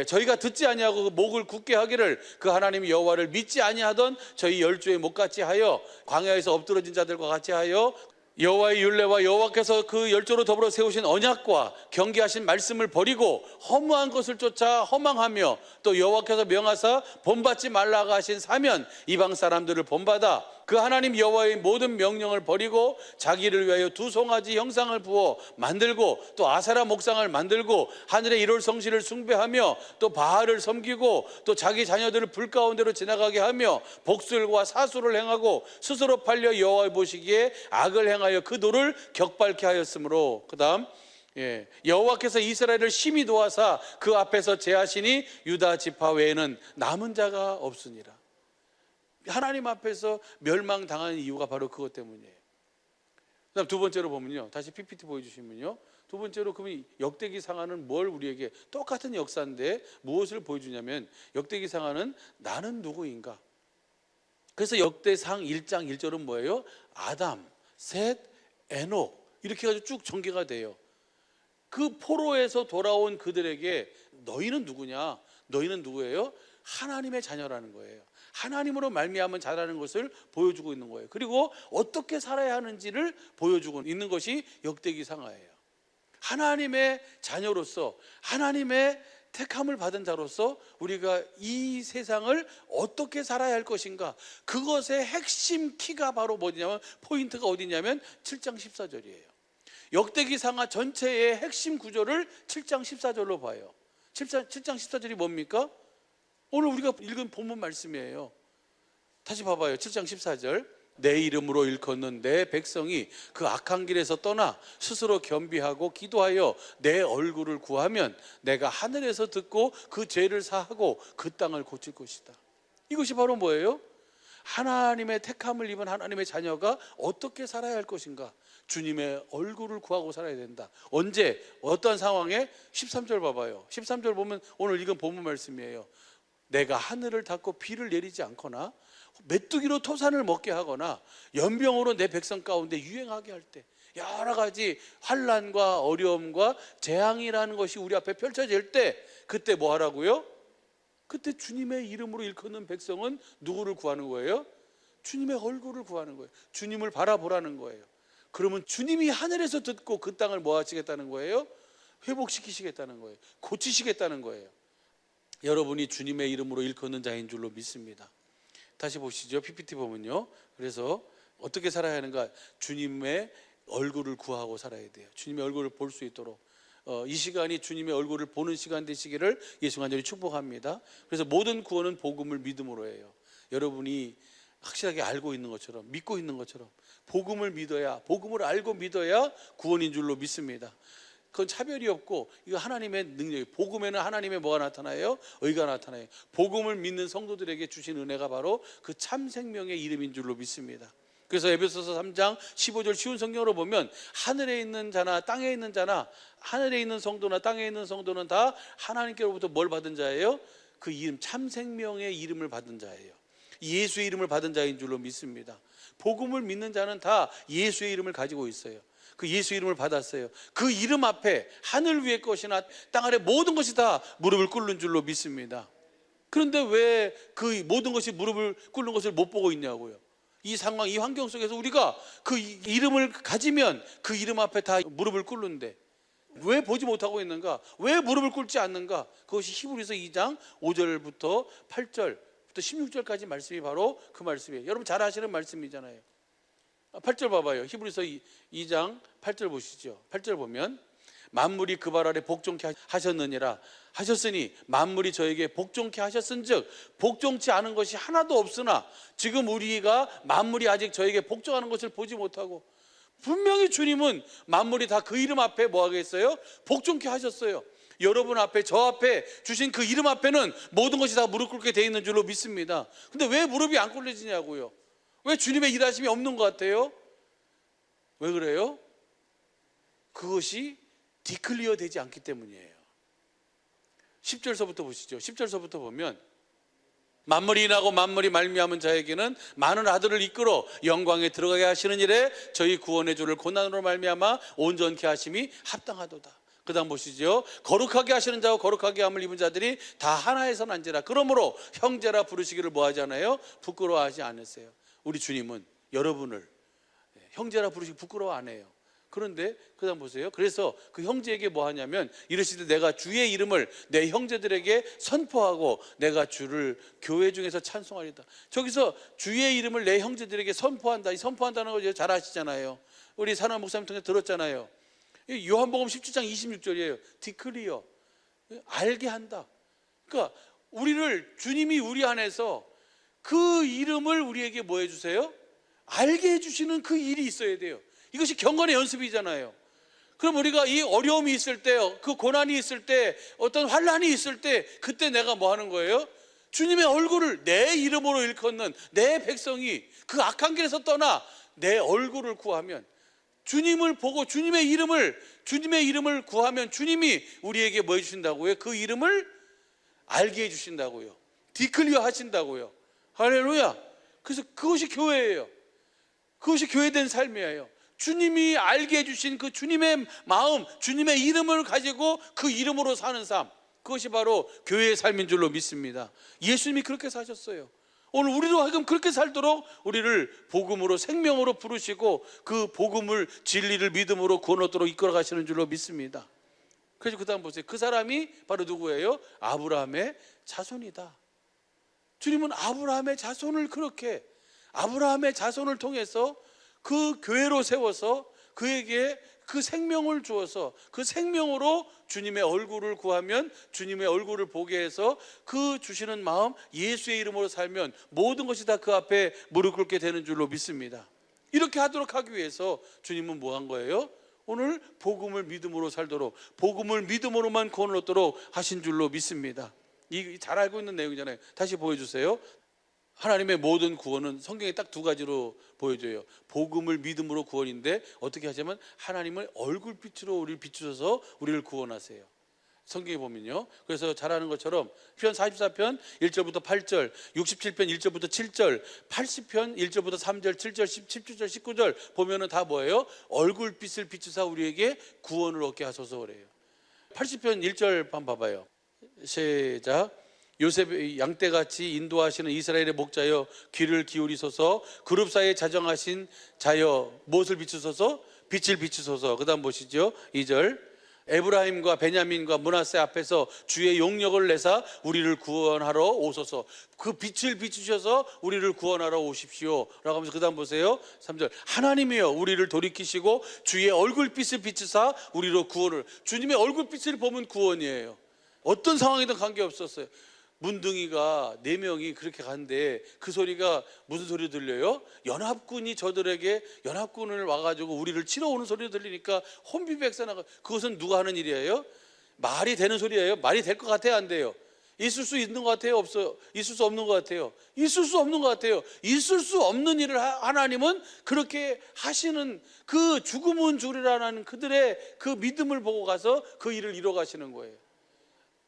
저희가 듣지 아니하고 그 목을 굳게 하기를 그 하나님 여호와를 믿지 아니하던 저희 열조의 목같이 하여 광야에서 엎드러진 자들과 같이 하여 여호와의 율례와 여호와께서 그 열조로 더불어 세우신 언약과 경계하신 말씀을 버리고 허무한 것을 쫓아 허망하며 또 여호와께서 명하사 본받지 말라고 하신 사면 이방 사람들을 본받아 그 하나님 여호와의 모든 명령을 버리고 자기를 위하여 두 송아지 형상을 부어 만들고 또 아세라 목상을 만들고 하늘의 일월 성신을 숭배하며 또 바알을 섬기고 또 자기 자녀들을 불 가운데로 지나가게 하며 복술과 사수를 행하고 스스로 팔려 여호와 보시기에 악을 행하여 그 도를 격발케 하였으므로 그다음 여호와께서 이스라엘을 심히 도와사 그 앞에서 제하시니 유다 지파 외에는 남은 자가 없으니라. 하나님 앞에서 멸망당하는 이유가 바로 그것 때문이에요. 그다음 두 번째로 보면요, 다시 PPT 보여주시면요, 두 번째로 그러면 역대기 상하는 뭘 우리에게 똑같은 역사인데 무엇을 보여주냐면 역대기 상하는 나는 누구인가. 그래서 역대상 1장 1절은 뭐예요? 아담, 셋, 에녹 이렇게 해가지고 쭉 전개가 돼요. 그 포로에서 돌아온 그들에게 너희는 누구냐? 너희는 누구예요? 하나님의 자녀라는 거예요. 하나님으로 말미암은 자라는 것을 보여주고 있는 거예요. 그리고 어떻게 살아야 하는지를 보여주고 있는 것이 역대기 상하예요. 하나님의 자녀로서 하나님의 택함을 받은 자로서 우리가 이 세상을 어떻게 살아야 할 것인가, 그것의 핵심 키가 바로 뭐냐면 포인트가 어디냐면 7장 14절이에요. 역대기 상하 전체의 핵심 구조를 7장 14절로 봐요. 7장 14절이 뭡니까? 오늘 우리가 읽은 본문 말씀이에요. 다시 봐봐요. 7장 14절. 내 이름으로 일컫는 내 백성이 그 악한 길에서 떠나 스스로 겸비하고 기도하여 내 얼굴을 구하면 내가 하늘에서 듣고 그 죄를 사하고 그 땅을 고칠 것이다. 이것이 바로 뭐예요? 하나님의 택함을 입은 하나님의 자녀가 어떻게 살아야 할 것인가? 주님의 얼굴을 구하고 살아야 된다. 언제? 어떤 상황에? 13절 봐봐요. 13절 보면 오늘 읽은 본문 말씀이에요. 내가 하늘을 닫고 비를 내리지 않거나 메뚜기로 토산을 먹게 하거나 연병으로 내 백성 가운데 유행하게 할 때, 여러 가지 환난과 어려움과 재앙이라는 것이 우리 앞에 펼쳐질 때, 그때 뭐 하라고요? 그때 주님의 이름으로 일컫는 백성은 누구를 구하는 거예요? 주님의 얼굴을 구하는 거예요. 주님을 바라보라는 거예요. 그러면 주님이 하늘에서 듣고 그 땅을 뭐 하시겠다는 거예요? 회복시키시겠다는 거예요. 고치시겠다는 거예요. 여러분이 주님의 이름으로 일컫는 자인 줄로 믿습니다. 다시 보시죠. PPT 보면요. 그래서 어떻게 살아야 하는가? 주님의 얼굴을 구하고 살아야 돼요. 주님의 얼굴을 볼 수 있도록 이 시간이 주님의 얼굴을 보는 시간 되시기를 예수 간절히 축복합니다. 그래서 모든 구원은 복음을 믿음으로 해요. 여러분이 확실하게 알고 있는 것처럼, 믿고 있는 것처럼 복음을 믿어야, 복음을 알고 믿어야 구원인 줄로 믿습니다. 그건 차별이 없고 이거 하나님의 능력이, 복음에는 하나님의 뭐가 나타나요? 의가 나타나요. 복음을 믿는 성도들에게 주신 은혜가 바로 그 참 생명의 이름인 줄로 믿습니다. 그래서 에베소서 3장 15절 쉬운 성경으로 보면 하늘에 있는 자나 땅에 있는 자나, 하늘에 있는 성도나 땅에 있는 성도는 다 하나님께로부터 뭘 받은 자예요? 그 이름, 참 생명의 이름을 받은 자예요. 예수의 이름을 받은 자인 줄로 믿습니다. 복음을 믿는 자는 다 예수의 이름을 가지고 있어요. 그 예수 이름을 받았어요. 그 이름 앞에 하늘 위의 것이나 땅 아래 모든 것이 다 무릎을 꿇는 줄로 믿습니다. 그런데 왜 그 모든 것이 무릎을 꿇는 것을 못 보고 있냐고요. 이 상황, 이 환경 속에서 우리가 그 이름을 가지면 그 이름 앞에 다 무릎을 꿇는데 왜 보지 못하고 있는가? 왜 무릎을 꿇지 않는가? 그것이 히브리서 2장 5절부터 8절부터 16절까지 말씀이 바로 그 말씀이에요. 여러분 잘 아시는 말씀이잖아요. 8절 봐봐요. 히브리서 2장 8절 보시죠. 8절 보면 만물이 그 발 아래 복종케 하셨느니라 하셨으니 만물이 저에게 복종케 하셨은즉 복종치 않은 것이 하나도 없으나 지금 우리가 만물이 아직 저에게 복종하는 것을 보지 못하고, 분명히 주님은 만물이 다 그 이름 앞에 뭐 하겠어요? 복종케 하셨어요. 여러분 앞에, 저 앞에 주신 그 이름 앞에는 모든 것이 다 무릎 꿇게 돼 있는 줄로 믿습니다. 근데 왜 무릎이 안 꿇려지냐고요? 왜 주님의 일하심이 없는 것 같아요? 왜 그래요? 그것이 디클리어 되지 않기 때문이에요. 10절서부터 보시죠. 10절서부터 보면 만물이 인하고 만물이 말미암은 자에게는 많은 아들을 이끌어 영광에 들어가게 하시는 일에 저희 구원의 주를 고난으로 말미암아 온전케 하심이 합당하도다. 그 다음 보시죠. 거룩하게 하시는 자와 거룩하게 함을 입은 자들이 다 하나에서 난지라. 그러므로 형제라 부르시기를 뭐 하잖아요? 부끄러워하지 않으세요. 우리 주님은 여러분을 형제라 부르시기 부끄러워 안 해요. 그런데 그 다음 보세요. 그래서 그 형제에게 뭐 하냐면 이르시되 내가 주의 이름을 내 형제들에게 선포하고 내가 주를 교회 중에서 찬송하리다. 저기서 주의 이름을 내 형제들에게 선포한다. 이 선포한다는 거 잘 아시잖아요. 우리 산화 목사님 통해 들었잖아요. 요한복음 17장 26절이에요. 디클리어, 알게 한다. 그러니까 우리를 주님이 우리 안에서 그 이름을 우리에게 뭐 해주세요? 알게 해주시는 그 일이 있어야 돼요. 이것이 경건의 연습이잖아요. 그럼 우리가 이 어려움이 있을 때, 그 고난이 있을 때, 어떤 환난이 있을 때, 그때 내가 뭐 하는 거예요? 주님의 얼굴을 내 이름으로 일컫는 내 백성이 그 악한 길에서 떠나 내 얼굴을 구하면, 주님을 보고 주님의 이름을 구하면 주님이 우리에게 뭐 해주신다고요? 그 이름을 알게 해주신다고요. 디클리어 하신다고요. 할렐루야. 그래서 그것이 교회예요. 그것이 교회된 삶이에요. 주님이 알게 해주신 그 주님의 마음, 주님의 이름을 가지고 그 이름으로 사는 삶, 그것이 바로 교회의 삶인 줄로 믿습니다. 예수님이 그렇게 사셨어요. 오늘 우리도 하여금 그렇게 살도록 우리를 복음으로 생명으로 부르시고 그 복음을 진리를 믿음으로 구원 얻도록 이끌어 가시는 줄로 믿습니다. 그래서 그 다음 보세요. 그 사람이 바로 누구예요? 아브라함의 자손이다. 주님은 아브라함의 자손을 그렇게, 아브라함의 자손을 통해서 그 교회로 세워서 그에게 그 생명을 주어서 그 생명으로 주님의 얼굴을 구하면 주님의 얼굴을 보게 해서 그 주시는 마음, 예수의 이름으로 살면 모든 것이 다 그 앞에 무릎 꿇게 되는 줄로 믿습니다. 이렇게 하도록 하기 위해서 주님은 뭐 한 거예요? 오늘 복음을 믿음으로 살도록, 복음을 믿음으로만 구원을 얻도록 하신 줄로 믿습니다. 이 잘 알고 있는 내용이잖아요. 다시 보여주세요. 하나님의 모든 구원은 성경에 딱 두 가지로 보여줘요. 복음을 믿음으로 구원인데 어떻게 하자면 하나님을 얼굴빛으로 우리를 비추셔서 우리를 구원하세요. 성경에 보면요. 그래서 잘 아는 것처럼 편 44편 1절부터 8절, 67편 1절부터 7절, 80편 1절부터 3절, 7절, 17절, 19절 보면은 다 뭐예요? 얼굴빛을 비추사 우리에게 구원을 얻게 하소서 그래요. 80편 1절 한번 봐봐요. 시작. 요셉 양떼같이 인도하시는 이스라엘의 목자여 귀를 기울이소서. 그룹 사이에 자정하신 자여 무엇을 비추소서? 빛을 비추소서. 그 다음 보시죠. 2절. 에브라임과 베냐민과 므낫세 앞에서 주의 용력을 내사 우리를 구원하러 오소서. 그 빛을 비추셔서 우리를 구원하러 오십시오 라고 하면서 그 다음 보세요. 3절. 하나님이여 우리를 돌이키시고 주의 얼굴빛을 비추사 우리로 구원을. 주님의 얼굴빛을 보면 구원이에요. 어떤 상황이든 관계없었어요. 문둥이가 4명이 그렇게 갔는데 그 소리가 무슨 소리 들려요? 연합군이 저들에게 연합군을 와가지고 우리를 치러 오는 소리가 들리니까 혼비백산하고. 그것은 누가 하는 일이에요? 말이 되는 소리예요? 말이 될 것 같아요? 안 돼요? 있을 수 있는 것 같아요? 없어요? 있을 수 없는 것 같아요? 있을 수 없는 것 같아요. 있을 수 없는 일을 하나님은 그렇게 하시는, 그 죽음은 주리라는 그들의 그 믿음을 보고 가서 그 일을 이뤄 가시는 거예요.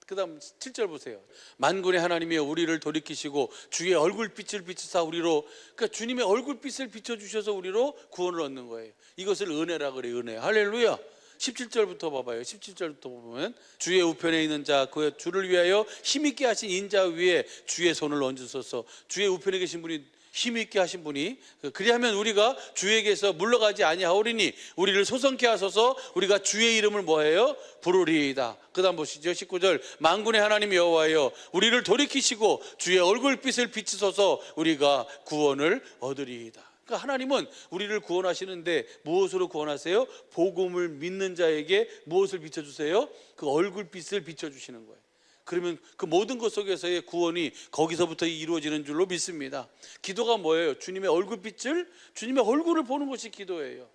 그 다음 7절 보세요. 만군의 하나님이여 우리를 돌이키시고 주의 얼굴빛을 비추사 우리로. 그러니까 주님의 얼굴빛을 비춰주셔서 우리로 구원을 얻는 거예요. 이것을 은혜라 그래요. 은혜. 할렐루야. 17절부터 봐봐요. 17절부터 보면 주의 우편에 있는 자 그 주를 위하여 힘있게 하신 인자 위에 주의 손을 얹으소서. 주의 우편에 계신 분이 힘있게 하신 분이, 그리하면 우리가 주에게서 물러가지 아니하오리니 우리를 소성케 하소서. 우리가 주의 이름을 뭐해요? 부르리이다. 그 다음 보시죠. 19절. 만군의 하나님 여호와여 우리를 돌이키시고 주의 얼굴빛을 비추소서. 우리가 구원을 얻으리이다. 그러니까 하나님은 우리를 구원하시는데 무엇으로 구원하세요? 복음을 믿는 자에게 무엇을 비춰주세요? 그 얼굴빛을 비춰주시는 거예요. 그러면 그 모든 것 속에서의 구원이 거기서부터 이루어지는 줄로 믿습니다. 기도가 뭐예요? 주님의 얼굴빛을, 주님의 얼굴을 보는 것이 기도예요.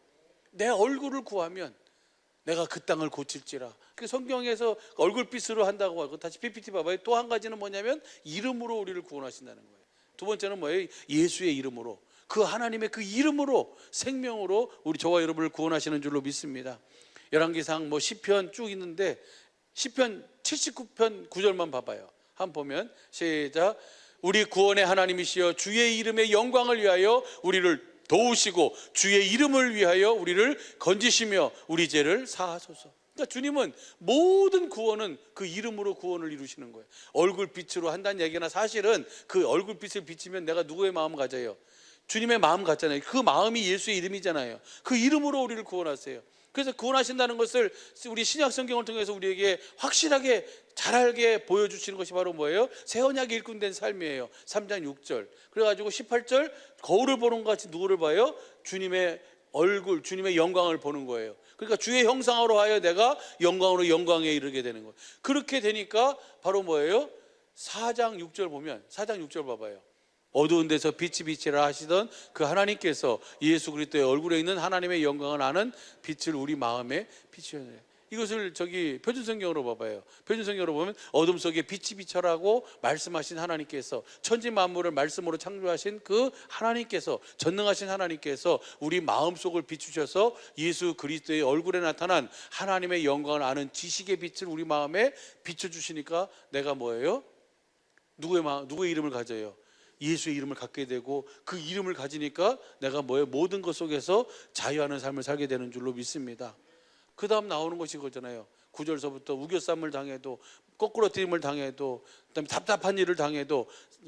내 얼굴을 구하면 내가 그 땅을 고칠지라. 그 성경에서 얼굴빛으로 한다고 하고, 다시 PPT 봐봐요. 또 한 가지는 뭐냐면 이름으로 우리를 구원하신다는 거예요. 두 번째는 뭐예요? 예수의 이름으로, 그 하나님의 그 이름으로, 생명으로 우리 저와 여러분을 구원하시는 줄로 믿습니다. 열왕기상 뭐 시편 쭉 있는데 시편 79편 9절만 봐봐요. 한번 보면 시작. 우리 구원의 하나님이시여 주의 이름의 영광을 위하여 우리를 도우시고 주의 이름을 위하여 우리를 건지시며 우리 죄를 사하소서. 그러니까 주님은 모든 구원은 그 이름으로 구원을 이루시는 거예요. 얼굴빛으로 한다는 얘기나 사실은 그 얼굴빛을 비치면 내가 누구의 마음 가져요? 주님의 마음 같잖아요. 그 마음이 예수의 이름이잖아요. 그 이름으로 우리를 구원하세요. 그래서 구원하신다는 것을 우리 신약 성경을 통해서 우리에게 확실하게 잘 알게 보여주시는 것이 바로 뭐예요? 새 언약이 일꾼된 삶이에요. 3장 6절. 그래가지고 18절 거울을 보는 것 같이 누구를 봐요? 주님의 얼굴, 주님의 영광을 보는 거예요. 그러니까 주의 형상으로 하여 내가 영광으로 영광에 이르게 되는 거예요. 그렇게 되니까 바로 뭐예요? 4장 6절 보면 4장 6절 봐봐요. 어두운 데서 빛이 비치라 하시던 그 하나님께서 예수 그리스도의 얼굴에 있는 하나님의 영광을 아는 빛을 우리 마음에 비추셨네요. 이것을 저기 표준성경으로 봐봐요. 표준성경으로 보면 어둠 속에 빛이 비쳐라고 말씀하신 하나님께서, 천지 만물을 말씀으로 창조하신 그 하나님께서, 전능하신 하나님께서 우리 마음속을 비추셔서 예수 그리스도의 얼굴에 나타난 하나님의 영광을 아는 지식의 빛을 우리 마음에 비춰주시니까 내가 뭐예요? 누구의 이름을 가져요? 예수의 이름을 갖게 되고, 그 이름을 가지니까 내가 뭐예요? 모든 것 속에서 자유하는 삶을 살게 되는 줄로 믿습니다. 그 다음 나오는 것이 그거잖아요. 9절서부터 우겨쌈을 당해도, 거꾸러뜨림을 당해도, 그다음에 답답한 일을 당해도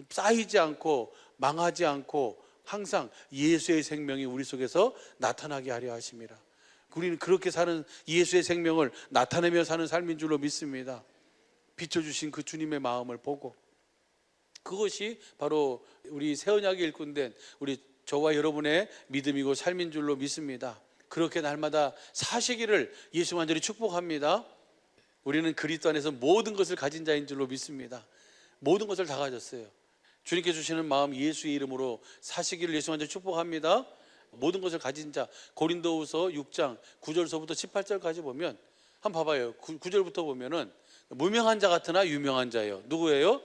쌓이지 않고 망하지 않고 항상 예수의 생명이 우리 속에서 나타나게 하려 하심이라. 우리는 그렇게 사는, 예수의 생명을 나타내며 사는 삶인 줄로 믿습니다. 비춰주신 그 주님의 마음을 보고, 그것이 바로 우리 새 언약의 일꾼된 우리 저와 여러분의 믿음이고 삶인 줄로 믿습니다. 그렇게 날마다 사시기를 예수 완전히 축복합니다. 우리는 그리스도 안에서 모든 것을 가진 자인 줄로 믿습니다. 모든 것을 다 가졌어요. 주님께 주시는 마음 예수의 이름으로 사시기를 예수 완전히 축복합니다. 모든 것을 가진 자. 고린도후서 6장 9절서부터 18절까지 보면 한번 봐봐요. 9절부터 보면은 무명한 자 같으나 유명한 자예요. 누구예요?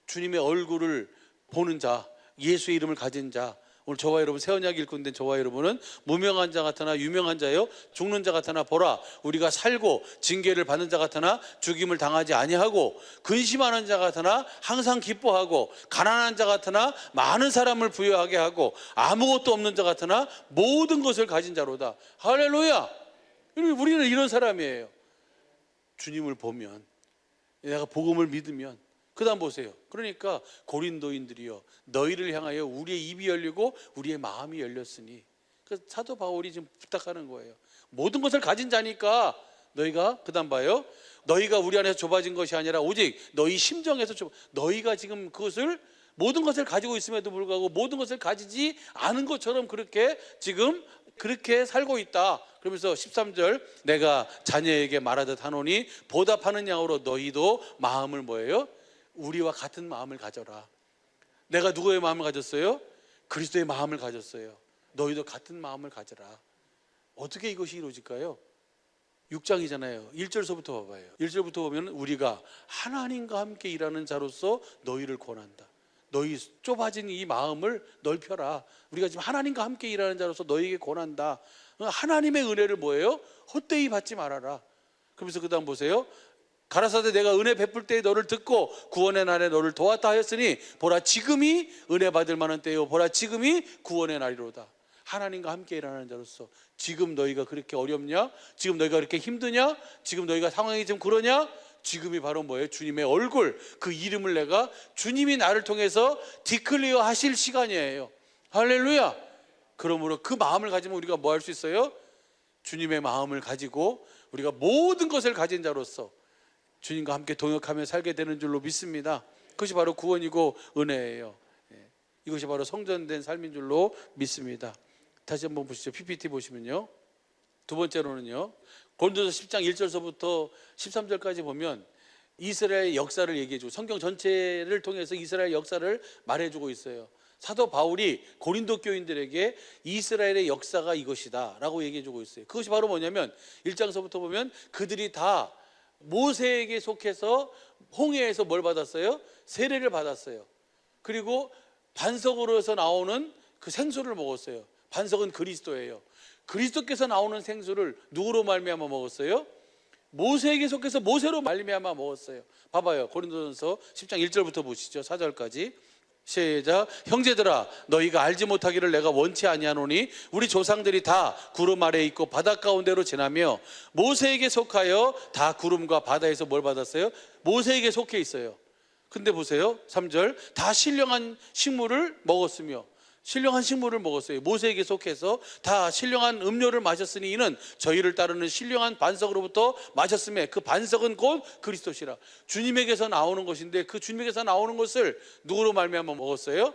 주님의 얼굴을 보는 자, 예수의 이름을 가진 자. 오늘 저와 여러분, 새 언약 일꾼된 저와 여러분은 무명한 자 같으나 유명한 자요, 죽는 자 같으나 보라 우리가 살고 징계를 받는 자 같으나 죽임을 당하지 아니하고, 근심하는 자 같으나 항상 기뻐하고, 가난한 자 같으나 많은 사람을 부유하게 하고, 아무것도 없는 자 같으나 모든 것을 가진 자로다. 할렐루야. 우리는 이런 사람이에요. 주님을 보면, 내가 복음을 믿으면. 그 다음 보세요. 그러니까 고린도인들이여 너희를 향하여 우리의 입이 열리고 우리의 마음이 열렸으니, 그 사도 바울이 지금 부탁하는 거예요. 모든 것을 가진 자니까 너희가, 그 다음 봐요, 너희가 우리 안에서 좁아진 것이 아니라 오직 너희 심정에서 너희가 지금 그것을, 모든 것을 가지고 있음에도 불구하고 모든 것을 가지지 않은 것처럼 그렇게 지금 그렇게 살고 있다. 그러면서 13절 내가 자녀에게 말하듯 하노니 보답하는 양으로 너희도 마음을 뭐예요? 우리와 같은 마음을 가져라. 내가 누구의 마음을 가졌어요? 그리스도의 마음을 가졌어요. 너희도 같은 마음을 가져라. 어떻게 이것이 이루어질까요? 6장이잖아요. 1절서부터 봐봐요. 1절부터 보면 우리가 하나님과 함께 일하는 자로서 너희를 권한다. 너희 좁아진 이 마음을 넓혀라. 우리가 지금 하나님과 함께 일하는 자로서 너희에게 권한다. 하나님의 은혜를 뭐예요? 헛되이 받지 말아라. 그러면서 그 다음 보세요. 가라사대 내가 은혜 베풀 때에 너를 듣고 구원의 날에 너를 도왔다 하였으니 보라 지금이 은혜 받을 만한 때요 보라 지금이 구원의 날이로다. 하나님과 함께 일하는 자로서 지금 너희가 그렇게 어렵냐? 지금 너희가 그렇게 힘드냐? 지금 너희가 상황이 좀 그러냐? 지금이 바로 뭐예요? 주님의 얼굴, 그 이름을 내가, 주님이 나를 통해서 디클리어 하실 시간이에요. 할렐루야. 그러므로 그 마음을 가지면 우리가 뭐 할 수 있어요? 주님의 마음을 가지고 우리가 모든 것을 가진 자로서 주님과 함께 동역하며 살게 되는 줄로 믿습니다. 그것이 바로 구원이고 은혜예요. 이것이 바로 성전된 삶인 줄로 믿습니다. 다시 한번 보시죠. PPT 보시면요, 두 번째로는요, 고린도서 10장 1절서부터 13절까지 보면 이스라엘의 역사를 얘기해주고, 성경 전체를 통해서 이스라엘 역사를 말해주고 있어요. 사도 바울이 고린도 교인들에게 이스라엘의 역사가 이것이다 라고 얘기해주고 있어요. 그것이 바로 뭐냐면 1장서부터 보면 그들이 다 모세에게 속해서 홍해에서 뭘 받았어요? 세례를 받았어요. 그리고 반석으로서 나오는 그 생수를 먹었어요. 반석은 그리스도예요. 그리스도께서 나오는 생수를 누구로 말미암아 먹었어요? 모세에게 속해서 모세로 말미암아 먹었어요. 봐봐요. 고린도전서 10장 1절부터 보시죠. 4절까지 시작. 형제들아 너희가 알지 못하기를 내가 원치 아니하노니 우리 조상들이 다 구름 아래에 있고 바다 가운데로 지나며 모세에게 속하여 다 구름과 바다에서 뭘 받았어요? 모세에게 속해 있어요. 근데 보세요 3절 다 신령한 식물을 먹었으며 신령한 식물을 먹었어요. 모세에게 속해서 다 신령한 음료를 마셨으니 이는 저희를 따르는 신령한 반석으로부터 마셨음에 그 반석은 곧 그리스도시라. 주님에게서 나오는 것인데 그 주님에게서 나오는 것을 누구로 말미암아 먹었어요?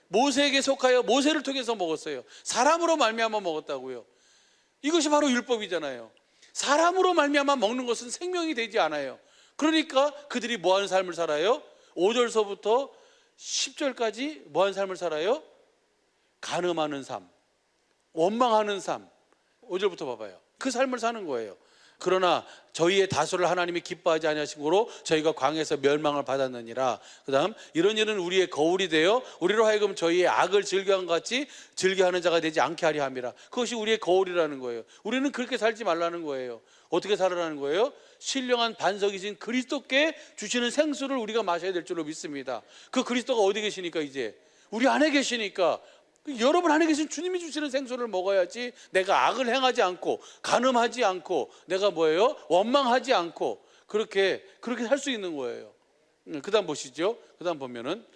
모세에게 속하여 모세를 통해서 먹었어요. 사람으로 말미암아 먹었다고요. 이것이 바로 율법이잖아요. 사람으로 말미암아 먹는 것은 생명이 되지 않아요. 그러니까 그들이 뭐하는 삶을 살아요? 5절서부터 10절까지 뭐하는 삶을 살아요? 간음하는 삶, 원망하는 삶. 5절부터 봐봐요. 그 삶을 사는 거예요. 그러나 저희의 다수를 하나님이 기뻐하지 아니하신 고로 저희가 광야에서 멸망을 받았느니라. 그 다음 이런 일은 우리의 거울이 되어 우리로 하여금 저희의 악을 즐겨한 것 같이 즐겨하는 자가 되지 않게 하려 함이라. 그것이 우리의 거울이라는 거예요. 우리는 그렇게 살지 말라는 거예요. 어떻게 살아라는 거예요? 신령한 반석이신 그리스도께 주시는 생수를 우리가 마셔야 될 줄로 믿습니다. 그 그리스도가 어디 계시니까 이제 우리 안에 계시니까 여러분 안에 계신 주님이 주시는 생수를 먹어야지 내가 악을 행하지 않고 간음하지 않고 내가 뭐예요? 원망하지 않고 그렇게 할 수 있는 거예요. 그 다음 보시죠. 그 다음 보면은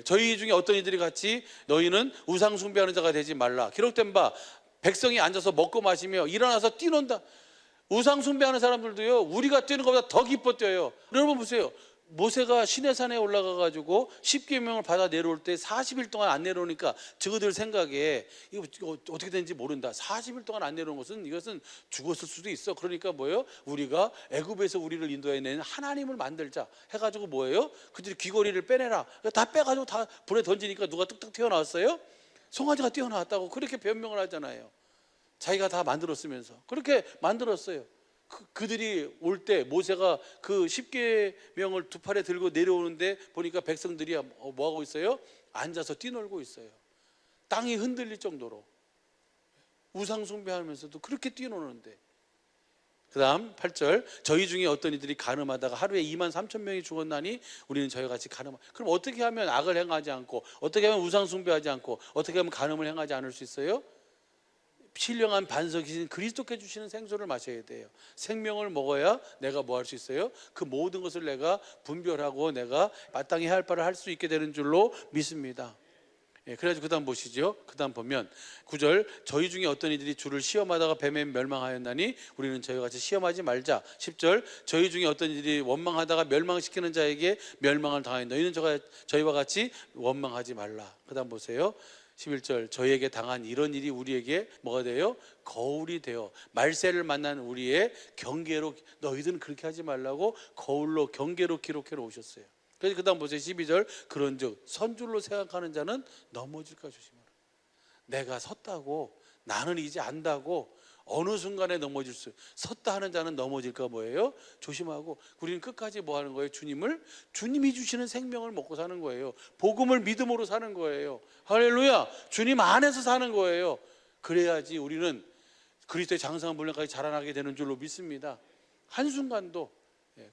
저희 중에 어떤 이들이 같이 너희는 우상 숭배하는 자가 되지 말라. 기록된 바 백성이 앉아서 먹고 마시며 일어나서 뛰논다. 우상 숭배하는 사람들도요 우리가 뛰는 것보다 더 기뻐 뛰어요. 여러분 보세요. 모세가 시내산에 올라가 가지고 10계명을 받아 내려올 때 40일 동안 안 내려오니까 저들 생각에 이거 어떻게 되는지 모른다. 40일 동안 안 내려온 것은 이것은 죽었을 수도 있어. 그러니까 뭐예요? 우리가 애굽에서 우리를 인도해내는 하나님을 만들자 해가지고 뭐예요? 그들이 귀걸이를 빼내라. 다 빼가지고 다 불에 던지니까 누가 뚝뚝 튀어나왔어요? 송아지가 뛰어나왔다고 그렇게 변명을 하잖아요. 자기가 다 만들었으면서 그렇게 만들었어요. 그들이 올 때 모세가 그 10계명을 두 팔에 들고 내려오는데 보니까 백성들이 뭐하고 있어요? 앉아서 뛰놀고 있어요. 땅이 흔들릴 정도로 우상 숭배하면서도 그렇게 뛰노는데. 그 다음 8절 저희 중에 어떤 이들이 간음하다가 하루에 2만 3천 명이 죽었나니 우리는 저희와 같이 그럼 어떻게 하면 악을 행하지 않고 어떻게 하면 우상 숭배하지 않고 어떻게 하면 간음을 행하지 않을 수 있어요? 신령한 반석이신 그리스도께 주시는 생수를 마셔야 돼요. 생명을 먹어야 내가 뭐 할 수 있어요? 그 모든 것을 내가 분별하고 내가 마땅히 할 바를 할 수 있게 되는 줄로 믿습니다. 그래가지고 그 다음 보시죠. 그 다음 보면 9절 저희 중에 어떤 이들이 주를 시험하다가 뱀에 멸망하였나니 우리는 저희와 같이 시험하지 말자. 10절 저희 중에 어떤 이들이 원망하다가 멸망시키는 자에게 멸망을 당하였나 너희는 저희와 같이 원망하지 말라. 그 다음 보세요. 11절 저희에게 당한 이런 일이 우리에게 뭐가 돼요? 거울이 되어 말세를 만난 우리의 경계로 너희들은 그렇게 하지 말라고 거울로 경계로 기록해 오셨어요. 그래서 그 다음 보세요. 12절 그런즉 선줄로 생각하는 자는 넘어질까 조심하라. 내가 섰다고 나는 이제 안다고 어느 순간에 넘어질 섰다 하는 자는 넘어질까 뭐예요? 조심하고 우리는 끝까지 뭐 하는 거예요? 주님이 주시는 생명을 먹고 사는 거예요. 복음을 믿음으로 사는 거예요. 할렐루야. 주님 안에서 사는 거예요. 그래야지 우리는 그리스도의 장성한 분량까지 자라나게 되는 줄로 믿습니다. 한순간도.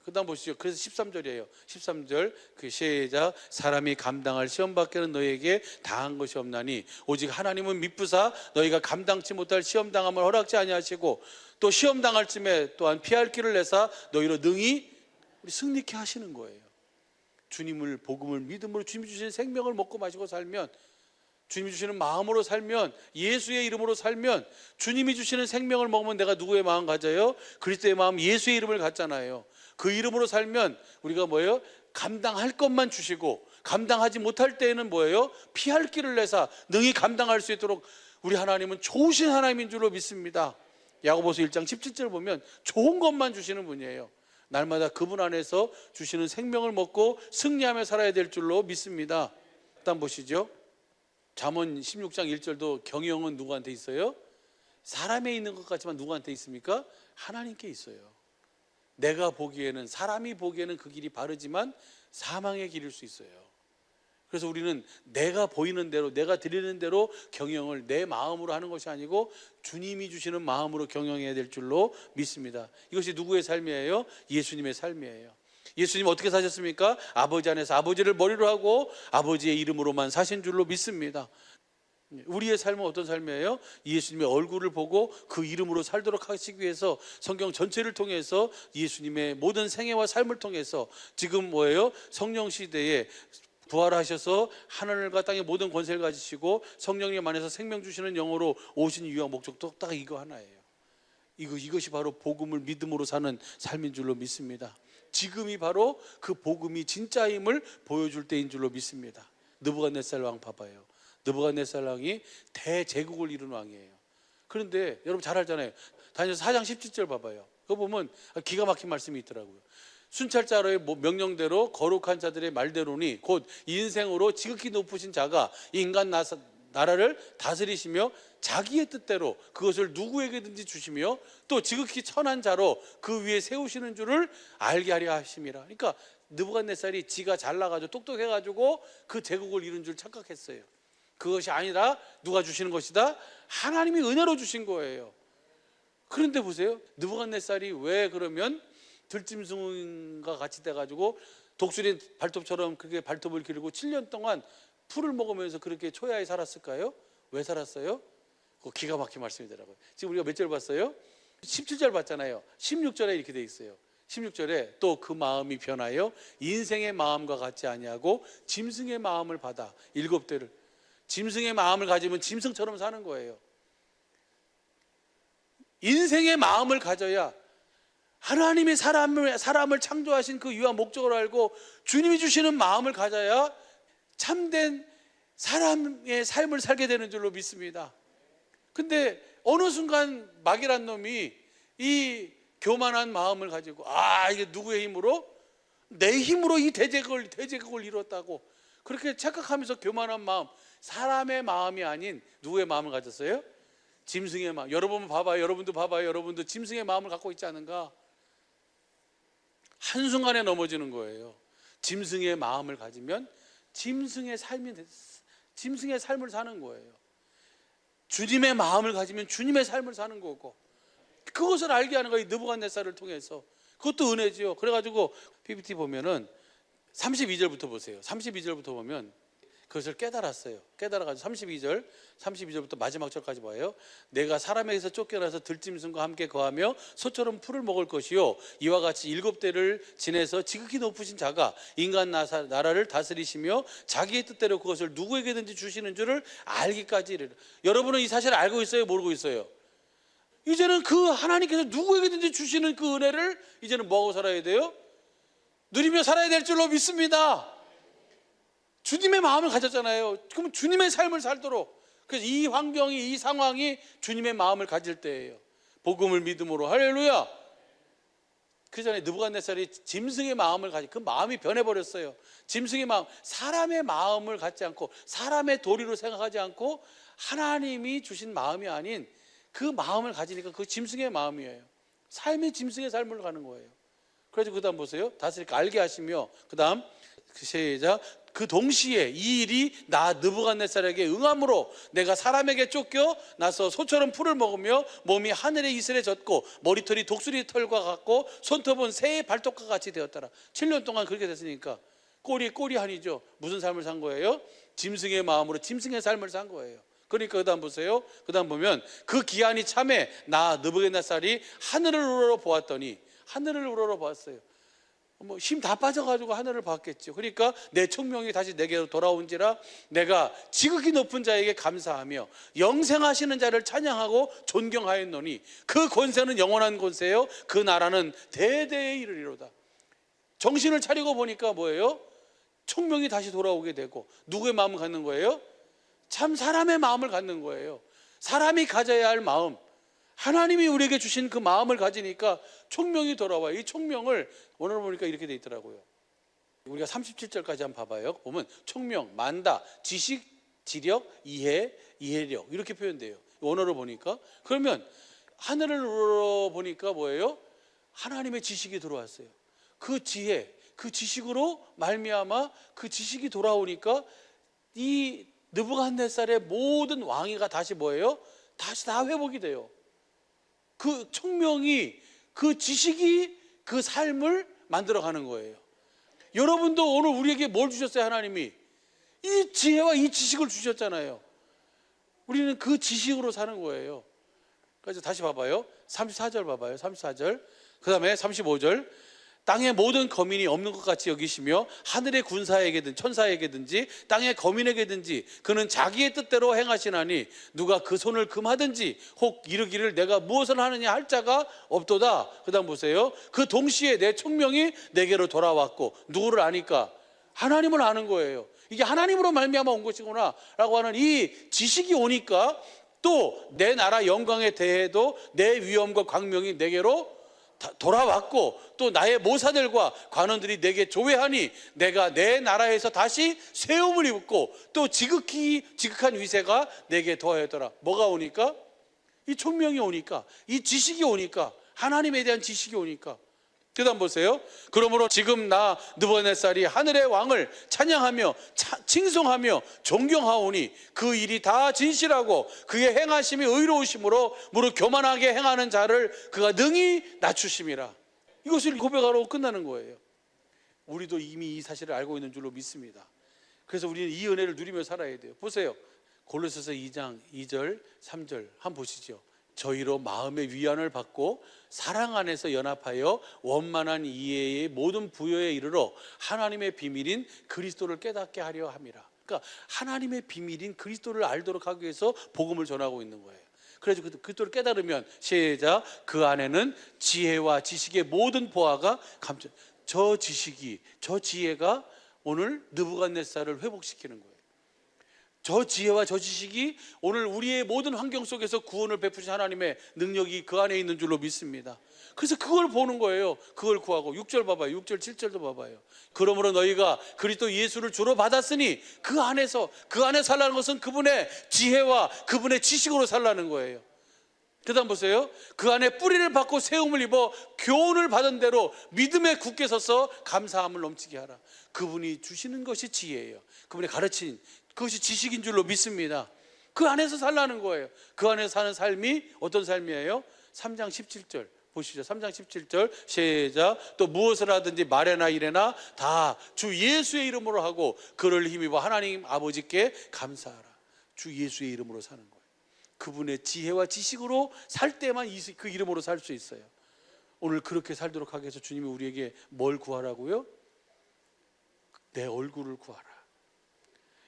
그 다음 보시죠. 그래서 13절이에요 13절 그 시작 사람이 감당할 시험 밖에는 너희에게 당한 것이 없나니 오직 하나님은 미쁘사 너희가 감당치 못할 시험 당함을 허락지 아니하시고 또 시험 당할 쯤에 또한 피할 길을 내사 너희로 능히 우리 승리케 하시는 거예요. 주님을 복음을 믿음으로 주님이 주시는 생명을 먹고 마시고 살면 주님이 주시는 마음으로 살면 예수의 이름으로 살면 주님이 주시는 생명을 먹으면 내가 누구의 마음 가져요? 그리스도의 마음 예수의 이름을 갖잖아요. 그 이름으로 살면 우리가 뭐예요? 감당할 것만 주시고 감당하지 못할 때에는 뭐예요? 피할 길을 내사 능히 감당할 수 있도록 우리 하나님은 좋으신 하나님인 줄로 믿습니다. 야고보서 1장 17절 보면 좋은 것만 주시는 분이에요. 날마다 그분 안에서 주시는 생명을 먹고 승리하며 살아야 될 줄로 믿습니다. 일단 보시죠. 잠언 16장 1절도 경영은 누구한테 있어요? 사람에 있는 것 같지만 누구한테 있습니까? 하나님께 있어요. 내가 보기에는 사람이 보기에는 그 길이 바르지만 사망의 길일 수 있어요. 그래서 우리는 내가 보이는 대로 내가 드리는 대로 경영을 내 마음으로 하는 것이 아니고 주님이 주시는 마음으로 경영해야 될 줄로 믿습니다. 이것이 누구의 삶이에요? 예수님의 삶이에요. 예수님 어떻게 사셨습니까? 아버지 안에서 아버지를 머리로 하고 아버지의 이름으로만 사신 줄로 믿습니다. 우리의 삶은 어떤 삶이에요? 예수님의 얼굴을 보고 그 이름으로 살도록 하시기 위해서 성경 전체를 통해서 예수님의 모든 생애와 삶을 통해서 지금 뭐예요? 성령 시대에 부활하셔서 하늘과 땅의 모든 권세를 가지시고 성령님 안에서 생명 주시는 영으로 오신 이유와 목적도 딱 이거 하나예요. 이것이 바로 복음을 믿음으로 사는 삶인 줄로 믿습니다. 지금이 바로 그 복음이 진짜임을 보여줄 때인 줄로 믿습니다. 느부갓네살 왕 봐봐요. 느부갓네살 왕이 대제국을 이룬 왕이에요. 그런데 여러분 잘 알잖아요. 다니엘 4장 17절 봐봐요. 그거 보면 기가 막힌 말씀이 있더라고요. 순찰자로의 명령대로 거룩한 자들의 말대로니 곧 인생으로 지극히 높으신 자가 인간 나라를 다스리시며 자기의 뜻대로 그것을 누구에게든지 주시며 또 지극히 천한 자로 그 위에 세우시는 줄을 알게 하려 하심이라. 그러니까 느부갓네살이 지가 잘나가지고 똑똑해가지고 그 제국을 이룬 줄 착각했어요. 그것이 아니라 누가 주시는 것이다? 하나님이 은혜로 주신 거예요. 그런데 보세요. 느부갓네살이 왜 그러면 들짐승과 같이 돼가지고 독수리 발톱처럼 그렇게 발톱을 기르고 7년 동안 풀을 먹으면서 그렇게 초야에 살았을까요? 왜 살았어요? 그거 기가 막힌 말씀이더라고요. 지금 우리가 몇 절 봤어요? 17절 봤잖아요. 16절에 이렇게 돼 있어요. 16절에 또 그 마음이 변하여 인생의 마음과 같지 아니하고 짐승의 마음을 받아 7대를. 짐승의 마음을 가지면 짐승처럼 사는 거예요. 인생의 마음을 가져야 하나님이 사람을 창조하신 그 이유와 목적을 알고 주님이 주시는 마음을 가져야 참된 사람의 삶을 살게 되는 줄로 믿습니다. 근데 어느 순간 마귀란 놈이 이 교만한 마음을 가지고 이게 누구의 힘으로? 내 힘으로 이 대제국을 이뤘다고 그렇게 착각하면서 교만한 마음, 사람의 마음이 아닌 누구의 마음을 가졌어요? 짐승의 마음. 여러분도 봐봐요. 여러분도 짐승의 마음을 갖고 있지 않은가? 한순간에 넘어지는 거예요. 짐승의 마음을 가지면 짐승의 삶을 사는 거예요. 주님의 마음을 가지면 주님의 삶을 사는 거고, 그것을 알게 하는 거예요. 느부갓네살을 통해서. 그것도 은혜지요. 그래가지고 PPT 보면은 32절부터 보세요. 32절부터 보면 그것을 깨달았어요. 깨달아가지고 32절부터 마지막 절까지 봐요. 내가 사람에게서 쫓겨나서 들짐승과 함께 거하며 소처럼 풀을 먹을 것이요 이와 같이 7대를 지내서 지극히 높으신 자가 인간 나라를 다스리시며 자기의 뜻대로 그것을 누구에게든지 주시는 줄을 알기까지 이르라. 여러분은 이 사실을 알고 있어요? 모르고 있어요? 이제는 그 하나님께서 누구에게든지 주시는 그 은혜를 이제는 뭐하고 살아야 돼요? 누리며 살아야 될 줄로 믿습니다. 주님의 마음을 가졌잖아요. 그럼 주님의 삶을 살도록. 그래서 이 환경이, 이 상황이 주님의 마음을 가질 때예요. 복음을 믿음으로. 할렐루야. 그 전에 느부갓네살이 짐승의 마음을 가지고 그 마음이 변해버렸어요. 짐승의 마음, 사람의 마음을 갖지 않고 사람의 도리로 생각하지 않고 하나님이 주신 마음이 아닌 그 마음을 가지니까 그 짐승의 마음이에요. 삶이 짐승의 삶을 가는 거예요. 그래서 그 다음 보세요. 다스리까 알게 하시며, 그 다음 시작. 그 동시에 이 일이 나 느부갓네살에게 응함으로 내가 사람에게 쫓겨 나서 소처럼 풀을 먹으며 몸이 하늘의 이슬에 젖고 머리털이 독수리 털과 같고 손톱은 새의 발톱과 같이 되었더라. 7년 동안 그렇게 됐으니까 꼬리 한이죠. 무슨 삶을 산 거예요? 짐승의 마음으로 짐승의 삶을 산 거예요. 그러니까 그 다음 보세요. 그 다음 보면 그 기한이 참에 나 느부갓네살이 하늘을 우러러 보았더니, 하늘을 우러러 보았어요. 힘 다 빠져가지고 하늘을 봤겠죠. 그러니까 내 총명이 다시 내게로 돌아온지라 내가 지극히 높은 자에게 감사하며 영생하시는 자를 찬양하고 존경하였노니 그 권세는 영원한 권세요 그 나라는 대대에 이르리로다. 정신을 차리고 보니까 뭐예요? 총명이 다시 돌아오게 되고 누구의 마음을 갖는 거예요? 참 사람의 마음을 갖는 거예요. 사람이 가져야 할 마음, 하나님이 우리에게 주신 그 마음을 가지니까 총명이 돌아와요. 이 총명을 오늘 보니까 이렇게 돼 있더라고요. 우리가 37절까지 한번 봐봐요. 보면 총명, 만다, 지식, 지력, 이해, 이해력 이렇게 표현돼요. 원어로 보니까. 그러면 하늘을 우러러 보니까 뭐예요? 하나님의 지식이 들어왔어요. 그 지혜, 그 지식으로 말미암아 그 지식이 돌아오니까 이 느부갓네살의 모든 왕위가 다시 뭐예요? 다시 다 회복이 돼요. 그 총명이, 그 지식이 그 삶을 만들어가는 거예요. 여러분도 오늘 우리에게 뭘 주셨어요? 하나님이 이 지혜와 이 지식을 주셨잖아요. 우리는 그 지식으로 사는 거예요. 그래서 다시 봐봐요. 34절 봐봐요. 34절. 그 다음에 35절. 땅의 모든 거민이 없는 것 같이 여기시며 하늘의 군사에게든 천사에게든지 땅의 거민에게든지 그는 자기의 뜻대로 행하시나니 누가 그 손을 금하든지 혹 이르기를 내가 무엇을 하느냐 할 자가 없도다. 그 다음 보세요. 그 동시에 내 총명이 내게로 돌아왔고 누구를 아니까? 하나님을 아는 거예요. 이게 하나님으로 말미암아 온 것이구나 라고 하는 이 지식이 오니까 또 내 나라 영광에 대해도 내 위엄과 광명이 내게로 돌아왔고 또 나의 모사들과 관원들이 내게 조회하니 내가 내 나라에서 다시 세움을 입고 또 지극한 위세가 내게 더하였더라. 뭐가 오니까? 이 총명이 오니까, 이 지식이 오니까, 하나님에 대한 지식이 오니까. 그 다음 보세요. 그러므로 지금 나 느부갓네살이 하늘의 왕을 찬양하며 칭송하며 존경하오니 그 일이 다 진실하고 그의 행하심이 의로우심으로 무릇 교만하게 행하는 자를 그가 능히 낮추심이라. 이것을 고백하러 끝나는 거예요. 우리도 이미 이 사실을 알고 있는 줄로 믿습니다. 그래서 우리는 이 은혜를 누리며 살아야 돼요. 보세요. 골로새서 2장 2절 3절 한번 보시죠. 저희로 마음의 위안을 받고 사랑 안에서 연합하여 원만한 이해의 모든 부여에 이르러 하나님의 비밀인 그리스도를 깨닫게 하려 함이라. 그러니까 하나님의 비밀인 그리스도를 알도록 하기 위해서 복음을 전하고 있는 거예요. 그래서 그리스도를 깨달으면 시작. 그 안에는 지혜와 지식의 모든 보화가 감춰. 저 지식이, 저 지혜가 오늘 느부갓네살을 회복시키는 거예요. 저 지혜와 저 지식이 오늘 우리의 모든 환경 속에서 구원을 베푸신 하나님의 능력이 그 안에 있는 줄로 믿습니다. 그래서 그걸 보는 거예요. 그걸 구하고 6절 봐봐요. 6절 7절도 봐봐요. 그러므로 너희가 그리스도 예수를 주로 받았으니 그 안에 살라는 것은 그분의 지혜와 그분의 지식으로 살라는 거예요. 그 다음 보세요. 그 안에 뿌리를 받고 세움을 입어 교훈을 받은 대로 믿음에 굳게 서서 감사함을 넘치게 하라. 그분이 주시는 것이 지혜예요. 그분이 가르친 그것이 지식인 줄로 믿습니다. 그 안에서 살라는 거예요. 그 안에서 사는 삶이 어떤 삶이에요? 3장 17절 보시죠. 3장 17절 시작. 또 무엇을 하든지 말에나 일에나 다 주 예수의 이름으로 하고 그를 힘입어 하나님 아버지께 감사하라. 주 예수의 이름으로 사는 거예요. 그분의 지혜와 지식으로 살 때만 그 이름으로 살 수 있어요. 오늘 그렇게 살도록 하기 위해서 주님이 우리에게 뭘 구하라고요? 내 얼굴을 구하라.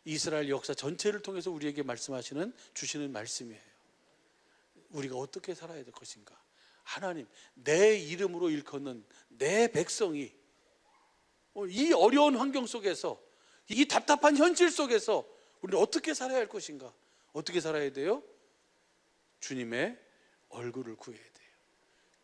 이스라엘 역사 전체를 통해서 우리에게 주시는 말씀이에요. 우리가 어떻게 살아야 될 것인가? 하나님, 내 이름으로 일컫는 내 백성이 이 어려운 환경 속에서, 이 답답한 현실 속에서 우리는 어떻게 살아야 할 것인가? 어떻게 살아야 돼요? 주님의 얼굴을 구해야 돼요.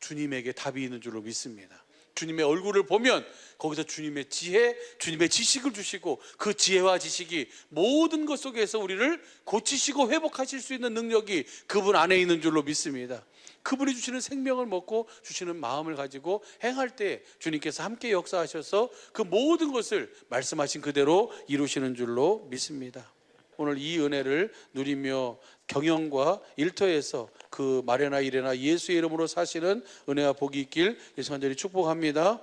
주님에게 답이 있는 줄로 믿습니다. 주님의 얼굴을 보면 거기서 주님의 지혜, 주님의 지식을 주시고 그 지혜와 지식이 모든 것 속에서 우리를 고치시고 회복하실 수 있는 능력이 그분 안에 있는 줄로 믿습니다. 그분이 주시는 생명을 먹고 주시는 마음을 가지고 행할 때 주님께서 함께 역사하셔서 그 모든 것을 말씀하신 그대로 이루시는 줄로 믿습니다. 오늘 이 은혜를 누리며 경영과 일터에서 그 말에나 일에나 예수의 이름으로 사시는 은혜와 복이 있길 예수 간절히 축복합니다.